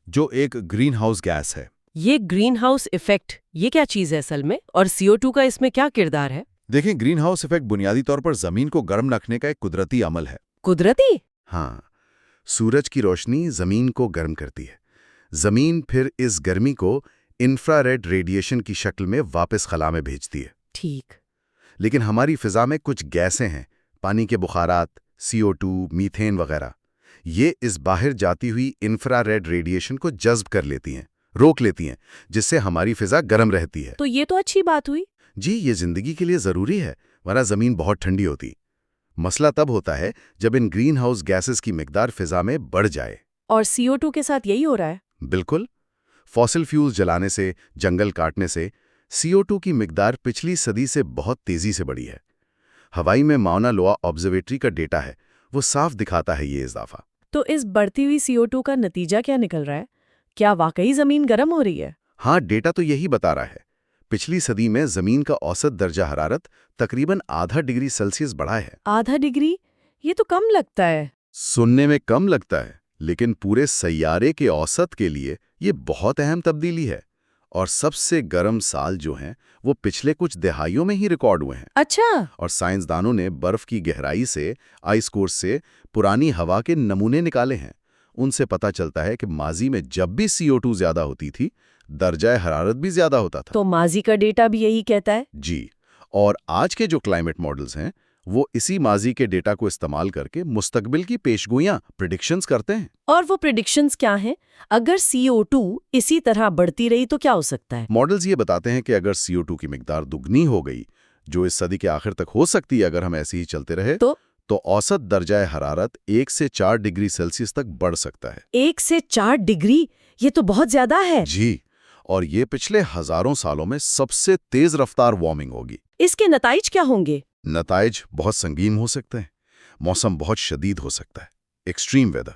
جو ایک گرین ہاؤس گیس ہے۔ یہ گرین ہاؤس ایفیکٹ، یہ کیا چیز ہے اصل میں، اور CO2 کا اس میں کیا کردار ہے؟ دیکھیں، گرین ہاؤس ایفیکٹ بنیادی طور پر زمین کو گرم رکھنے کا ایک قدرتی عمل ہے۔ قدرتی؟ ہاں، سورج کی روشنی زمین کو گرم کرتی ہے۔ زمین پھر اس گرمی کو انفرا ریڈ ریڈیشن کی شکل میں واپس خلا میں بھیجتی ہے۔ ٹھیک۔ لیکن ہماری فضا میں کچھ گیسیں ہیں، پانی کے بخارات، CO2، میتھین وغیرہ۔ یہ اس باہر جاتی ہوئی انفرا ریڈ ریڈیشن کو جذب کر لیتی ہیں، روک لیتی ہیں، جس سے ہماری فضا گرم رہتی ہے۔ تو یہ تو اچھی بات ہوئی۔ جی، یہ زندگی کے لیے ضروری ہے، ورنہ زمین بہت ٹھنڈی ہوتی۔ مسئلہ تب ہوتا ہے جب ان گرین ہاؤس گیسز کی مقدار فضا میں بڑھ جائے۔ اور CO2 کے ساتھ یہی ہو رہا ہے؟ بالکل، فاسل فیولز جلانے سے، جنگل کاٹنے سے CO2 کی مقدار پچھلی صدی سے بہت تیزی سے بڑھی ہے۔ ہوائی میں ماؤنا لوا آبزرویٹری کا ڈیٹا ہے، وہ صاف دکھاتا ہے یہ اضافہ۔ تو اس بڑھتی ہوئی CO2 کا نتیجہ کیا نکل رہا ہے؟ کیا واقعی زمین گرم ہو رہی ہے؟ ہاں، ڈیٹا تو یہی بتا رہا ہے۔ پچھلی صدی میں زمین کا اوسط درجہ حرارت تقریباً ½ ڈگری سیلسیس بڑھا ہے۔ ½ ڈگری؟ یہ تو کم لگتا ہے۔ سننے میں کم لگتا ہے، لیکن پورے سیارے کے اوسط کے لیے یہ بہت اہم تبدیلی ہے۔ اور سب سے گرم سال جو ہیں وہ پچھلے کچھ دہائیوں میں ہی ریکارڈ ہوئے ہیں۔ اچھا۔ اور سائنسدانوں نے برف کی گہرائی سے، آئس کورس سے پرانی ہوا کے نمونے نکالے ہیں۔ ان سے پتہ چلتا ہے کہ ماضی میں جب بھی CO2 زیادہ ہوتی تھی، درجہ حرارت بھی زیادہ ہوتا تھا۔ تو ماضی کا ڈیٹا بھی یہی کہتا ہے؟ جی، اور آج کے جو کلائمیٹ ماڈلز ہیں وہ اسی ماضی کے ڈیٹا کو استعمال کر کے مستقبل کی پیشگوئیاں، پریڈکشنز کرتے ہیں۔ اور وہ پریڈکشنز کیا ہیں؟ اگر CO2 اسی طرح بڑھتی رہی تو کیا ہو سکتا ہے؟ ماڈلز یہ بتاتے ہیں کہ اگر CO2 کی مقدار دگنی ہو گئی، جو اس صدی کے آخر تک ہو سکتی ہے اگر ہم ایسے ہی چلتے رہے، تو اوسط درجہ حرارت 1 سے 4 ڈگری سیلسیس تک بڑھ سکتا ہے۔ 1 سے 4 ڈگری؟ یہ تو بہت زیادہ ہے۔ جی، اور یہ پچھلے ہزاروں سالوں میں سب سے تیز رفتار وارمنگ ہوگی۔ اس کے نتائج کیا ہوں گے؟ نتائج بہت سنگین ہو سکتے ہیں۔ موسم بہت شدید ہو سکتا ہے، ایکسٹریم ویدر،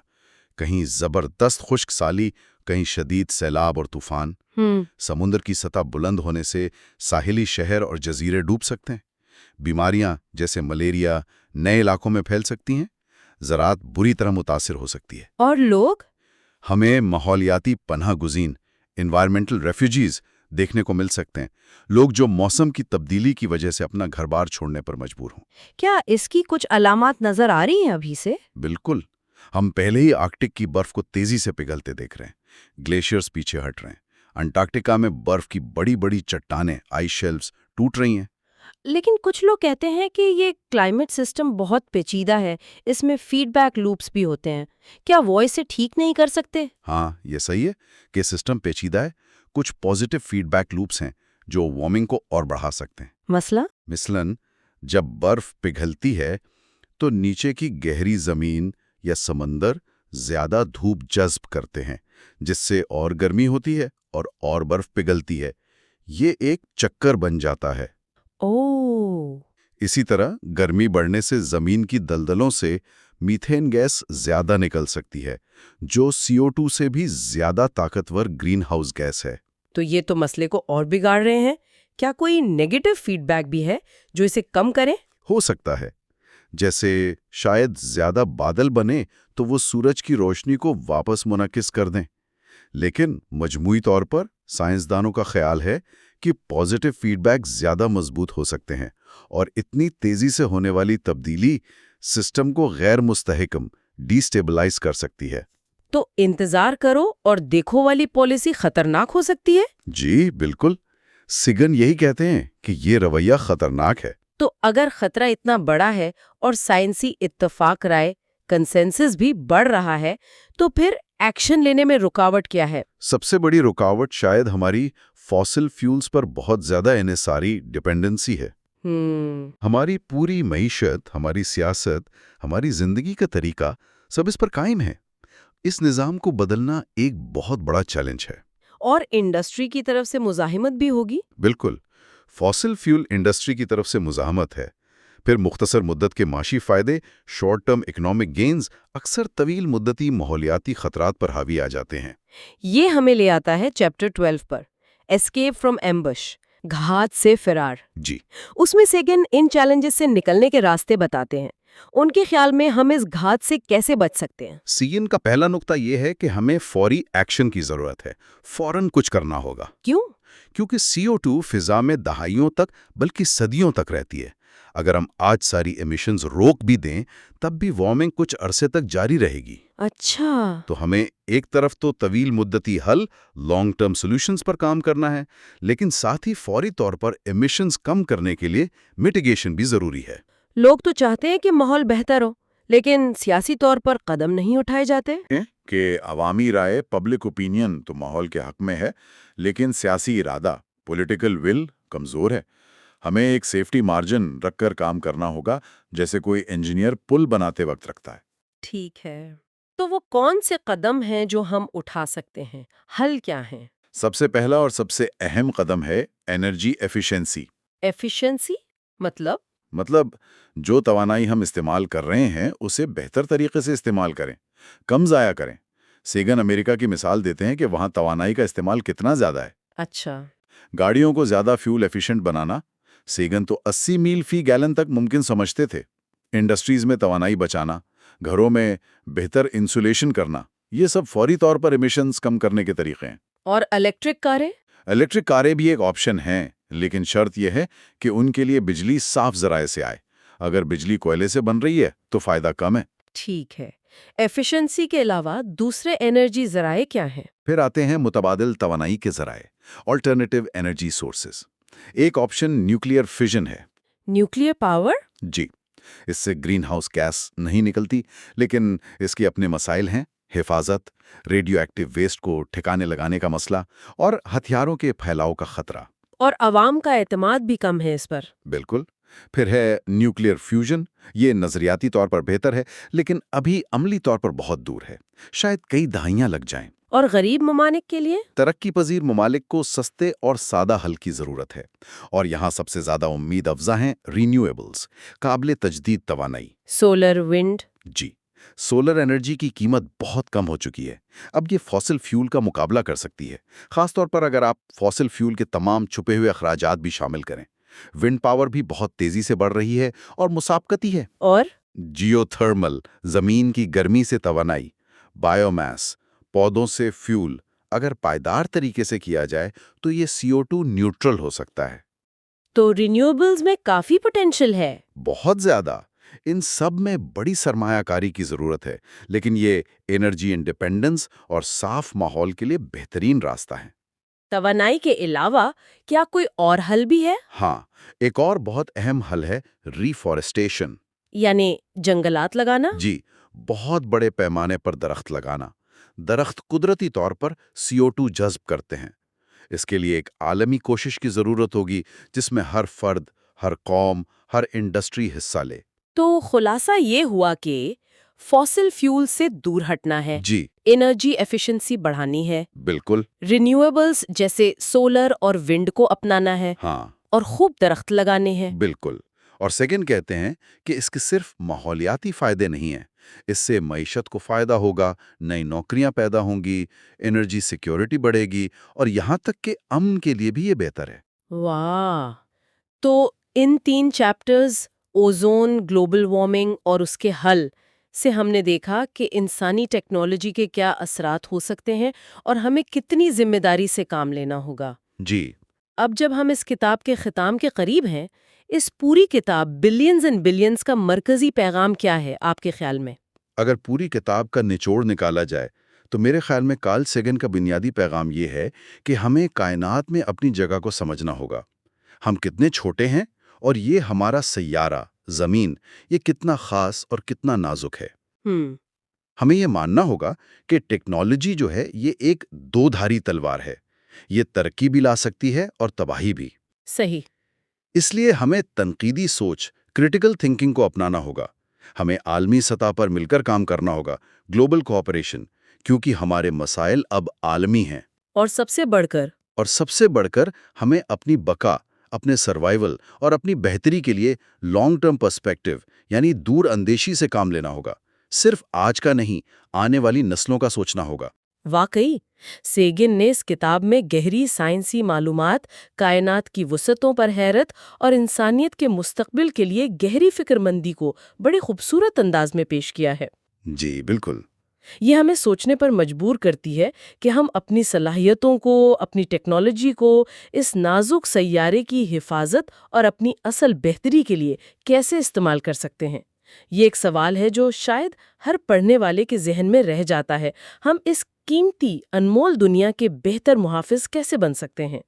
کہیں زبردست خشک سالی، کہیں شدید سیلاب اور طوفان۔ سمندر کی سطح بلند ہونے سے ساحلی شہر اور جزیرے ڈوب سکتے ہیں۔ بیماریاں جیسے ملیریا نئے علاقوں میں پھیل سکتی ہیں۔ زراعت بری طرح متاثر ہو سکتی ہے۔ اور لوگ؟ ہمیں ماحولیاتی پناہ گزین انوائرمنٹل ریفیوجیز دیکھنے کو مل سکتے ہیں، لوگ جو موسم کی تبدیلی کی وجہ سے اپنا گھر بار چھوڑنے پر مجبور ہوں۔ کیا اس کی کچھ علامات نظر آ رہی ہیں ابھی سے؟ بالکل، ہم پہلے ہی آرکٹک کی برف کو تیزی سے پگھلتے دیکھ رہے ہیں۔ گلیشیئرز پیچھے ہٹ رہے ہیں۔ انٹارکٹیکا میں برف کی بڑی بڑی چٹانیں، آئس شیلفز ٹوٹ رہی ہیں۔ لیکن کچھ لوگ کہتے ہیں کہ یہ کلائمیٹ سسٹم بہت پیچیدہ ہے، اس میں فیڈ بیک لوپس بھی ہوتے ہیں، کیا وہ اسے ٹھیک نہیں کر سکتے؟ ہاں، یہ صحیح ہے کہ سسٹم پیچیدہ ہے۔ کچھ پازیٹیو فیڈ بیک لوپس ہیں جو وارمنگ کو اور بڑھا سکتے ہیں۔ مسئلہ؟ مثلاً جب برف پگھلتی ہے تو نیچے کی گہری زمین یا سمندر زیادہ دھوپ جذب کرتے ہیں، جس سے اور گرمی ہوتی ہے اور برف پگھلتی ہے۔ یہ ایک چکر بن جاتا ہے۔ اوہ! اسی طرح گرمی بڑھنے سے زمین کی دلدلوں سے میتھین گیس زیادہ نکل سکتی ہے، جو CO2 سے بھی زیادہ طاقتور گرین ہاؤس گیس ہے۔ تو یہ تو مسئلے کو اور بگاڑ رہے ہیں۔ کیا کوئی نیگیٹو فیڈ بیک بھی ہے جو اسے کم کرے؟ ہو سکتا ہے، جیسے شاید زیادہ بادل بنے تو وہ سورج کی روشنی کو واپس منعکس کر دیں۔ لیکن مجموعی طور پر سائنسدانوں کا خیال ہے کہ پازیٹیو فیڈ بیک زیادہ مضبوط ہو سکتے ہیں، اور اتنی تیزی سے ہونے والی تبدیلی سسٹم کو غیر مستحکم ڈی سٹیبلائز کر سکتی ہے۔ تو انتظار کرو اور دیکھو والی پالیسی خطرناک ہو سکتی ہے؟ جی بالکل، سیگن یہی کہتے ہیں کہ یہ رویہ خطرناک ہے۔ تو اگر خطرہ اتنا بڑا ہے اور سائنسی اتفاق رائے کنسنسس بھی بڑھ رہا ہے، تو پھر ایکشن لینے میں رکاوٹ کیا ہے؟ سب سے بڑی رکاوٹ شاید ہماری فاسل فیولز پر بہت زیادہ انحصاری ڈیپینڈنسی ہے۔ ہماری پوری معیشت، ہماری سیاست، ہماری زندگی کا طریقہ سب اس پر قائم ہے۔ اس نظام کو بدلنا ایک بہت بڑا چیلنج ہے۔ اور انڈسٹری کی طرف سے مزاحمت بھی ہوگی؟ بالکل، فاسل فیول انڈسٹری کی طرف سے مزاحمت ہے۔ پھر مختصر مدت کے معاشی فائدے، شارٹ ٹرم اکنامک گینز، اکثر طویل مدتی ماحولیاتی خطرات پر حاوی آ جاتے ہیں۔ یہ ہمیں لے آتا ہے chapter 12 per, escape from ambush, گھات سے فرار۔ جی، اس میں سیگن ان چیلنجز سے نکلنے کے راستے بتاتے ہیں۔ ان کے خیال میں ہم اس گھات سے کیسے بچ سکتے ہیں؟ سیگن کا پہلا نقطہ یہ ہے کہ ہمیں فوری ایکشن کی ضرورت ہے، فوراً کچھ کرنا ہوگا۔ کیوں؟ کیونکہ CO2 فضا میں دہائیوں تک بلکہ صدیوں تک رہتی ہے۔ اگر ہم آج ساری ایمیشنز روک بھی دیں تب بھی وارمنگ کچھ عرصے تک جاری رہے گی۔ اچھا، تو ہمیں ایک طرف تو طویل مدتی حل، لانگ ٹرم سولوشنز پر کام کرنا ہے، لیکن ساتھ ہی فوری طور پر ایمیشنز کم کرنے کے لیے میٹیگیشن بھی ضروری ہے۔ لوگ تو چاہتے ہیں کہ ماحول بہتر ہو، لیکن سیاسی طور پر قدم نہیں اٹھائے جاتے۔ کہ عوامی رائے، پبلک اوپینین تو ماحول کے حق میں ہے، لیکن سیاسی ارادہ، پولیٹیکل ول کمزور ہے۔ ہمیں ایک سیفٹی مارجن رکھ کر کام کرنا ہوگا، جیسے کوئی انجینئر پل بناتے وقت رکھتا ہے۔ ٹھیک ہے، تو وہ کون سے قدم ہیں جو ہم اٹھا سکتے ہیں؟ حل کیا ہیں؟ سب سے پہلا اور سب سے اہم قدم ہے انرجی ایفیشنسی۔ ایفیشنسی مطلب جو توانائی ہم استعمال کر رہے ہیں اسے بہتر طریقے سے استعمال کریں، کم ضائع کریں۔ سیگن امریکہ کی مثال دیتے ہیں کہ وہاں توانائی کا استعمال کتنا زیادہ ہے۔ اچھا، گاڑیوں کو زیادہ فیول ایفیشنٹ بنانا، سیگن تو 80 میل فی گیلن تک ممکن سمجھتے تھے۔ انڈسٹریز میں توانائی بچانا، گھروں میں بہتر انسولیشن کرنا، یہ سب فوری طور پر ایمیشنز کم کرنے کے طریقے ہیں۔ اور الیکٹرک کاریں؟ الیکٹرک کاریں بھی ایک آپشن ہیں، لیکن شرط یہ ہے کہ ان کے لیے بجلی صاف ذرائع سے آئے۔ اگر بجلی کوئلے سے بن رہی ہے تو فائدہ کم ہے۔ ٹھیک ہے، ایفیشنسی کے علاوہ دوسرے انرجی ذرائع کیا ہیں؟ پھر آتے ہیں متبادل توانائی کے ذرائع، آلٹرنیٹیو انرجی سورسز۔ ایک آپشن نیوکلیئر فیژن ہے۔ Nuclear power? جی، اس سے گرین ہاؤس گیس نہیں نکلتی، لیکن اس کے اپنے مسائل ہیں: حفاظت، ریڈیو ایکٹیو ویسٹ کو ٹھکانے لگانے کا مسئلہ، اور ہتھیاروں کے پھیلاؤ کا خطرہ۔ اور عوام کا اعتماد بھی کم ہے اس پر۔ بالکل۔ پھر ہے نیوکلیئر فیوژن۔ یہ نظریاتی طور پر بہتر ہے، لیکن ابھی عملی طور پر بہت دور ہے، شاید کئی دہائیاں لگ جائیں۔ اور غریب ممالک کے لیے؟ ترقی پذیر ممالک کو سستے اور سادہ حل کی ضرورت ہے، اور یہاں سب سے زیادہ امید افزا ہیں رینیویبلز، قابل تجدید توانائی۔ سولر، ونڈ؟ جی، سولر انرجی کی قیمت بہت کم ہو چکی ہے، اب یہ فاسل فیول کا مقابلہ کر سکتی ہے، خاص طور پر اگر آپ فاسل فیول کے تمام چھپے ہوئے اخراجات بھی شامل کریں۔ ونڈ پاور بھی بہت تیزی سے بڑھ رہی ہے اور مسابقتی ہے۔ اور جیو تھرمل، زمین کی گرمی سے توانائی، بایو میس، پودوں سے فیول، اگر پائیدار طریقے سے کیا جائے تو یہ CO2 نیوٹرل ہو سکتا ہے۔ تو رینیویبلز میں کافی پوٹینشل ہے۔ بہت زیادہ۔ ان سب میں بڑی سرمایہ کاری کی ضرورت ہے، لیکن یہ انرجی انڈیپینڈنس اور صاف ماحول کے لیے بہترین راستہ ہے۔ توانائی کے علاوہ کیا کوئی اور حل بھی ہے؟ ہاں، ایک اور بہت اہم حل ہے ریفارسٹیشن۔ یعنی جنگلات لگانا؟ جی، بہت بڑے پیمانے پر درخت لگانا۔ درخت قدرتی طور پر CO2 جذب کرتے ہیں۔ اس کے لیے ایک عالمی کوشش کی ضرورت ہوگی جس میں ہر فرد، ہر قوم، ہر انڈسٹری حصہ لے۔ تو خلاصہ یہ ہوا کہ فاسل فیول سے دور ہٹنا ہے، جی انرجی ایفیشنسی بڑھانی ہے، بالکل۔ رینیویبلز جیسے سولر اور ونڈ کو اپنانا ہے، ہاں اور خوب درخت لگانے ہیں۔ بالکل۔ اور سیکنڈ کہتے ہیں کہ اس کے صرف ماحولیاتی فائدے نہیں ہیں، اس سے معیشت کو فائدہ ہوگا، نئی نوکریاں پیدا ہوں گی، انرجی سیکیورٹی بڑھے گی، اور یہاں تک کہ امن کے لیے بھی یہ بہتر ہے۔ واہ! تو ان 3 چیپٹرز، اوزون، گلوبل وارمنگ اور اس کے حل سے ہم نے دیکھا کہ انسانی ٹیکنالوجی کے کیا اثرات ہو سکتے ہیں اور ہمیں کتنی ذمہ داری سے کام لینا ہوگا۔ جی اب جب ہم اس کتاب کے ختام کے قریب ہیں، اس پوری کتاب بلینز اینڈ بلینز کا مرکزی پیغام کیا ہے آپ کے خیال میں؟ اگر پوری کتاب کا نچوڑ نکالا جائے تو میرے خیال میں کارل سیگن کا بنیادی پیغام یہ ہے کہ ہمیں کائنات میں اپنی جگہ کو سمجھنا ہوگا۔ ہم کتنے چھوٹے ہیں، اور یہ ہمارا سیارہ زمین یہ کتنا خاص اور کتنا نازک ہے۔ ہمیں یہ ماننا ہوگا کہ ٹیکنالوجی جو ہے یہ ایک دو دھاری تلوار ہے، یہ ترقی بھی لا سکتی ہے اور تباہی بھی۔ صحیح۔ اس لیے ہمیں تنقیدی سوچ، کریٹیکل تھنکنگ کو اپنانا ہوگا۔ ہمیں عالمی سطح پر مل کر کام کرنا ہوگا، گلوبل کوآپریشن، کیونکہ ہمارے مسائل اب عالمی ہیں۔ اور سب سے بڑھ کر ہمیں اپنی بقا، اپنے سروائیول اور اپنی بہتری کے لیے لانگ ٹرم پرسپیکٹو یعنی دور اندیشی سے کام لینا ہوگا۔ صرف آج کا نہیں، آنے والی نسلوں کا سوچنا ہوگا۔ واقعی سیگن نے اس کتاب میں گہری سائنسی معلومات، کائنات کی وسعتوں پر حیرت اور انسانیت کے مستقبل کے لیے گہری فکر مندی کو بڑے خوبصورت انداز میں پیش کیا ہے۔ جی بالکل۔ یہ ہمیں سوچنے پر مجبور کرتی ہے کہ ہم اپنی صلاحیتوں کو، اپنی ٹیکنالوجی کو اس نازک سیارے کی حفاظت اور اپنی اصل بہتری کے لیے کیسے استعمال کر سکتے ہیں۔ یہ ایک سوال ہے جو شاید ہر پڑھنے والے کے ذہن میں رہ جاتا ہے، ہم اس قیمتی انمول دنیا کے بہتر محافظ کیسے بن سکتے ہیں؟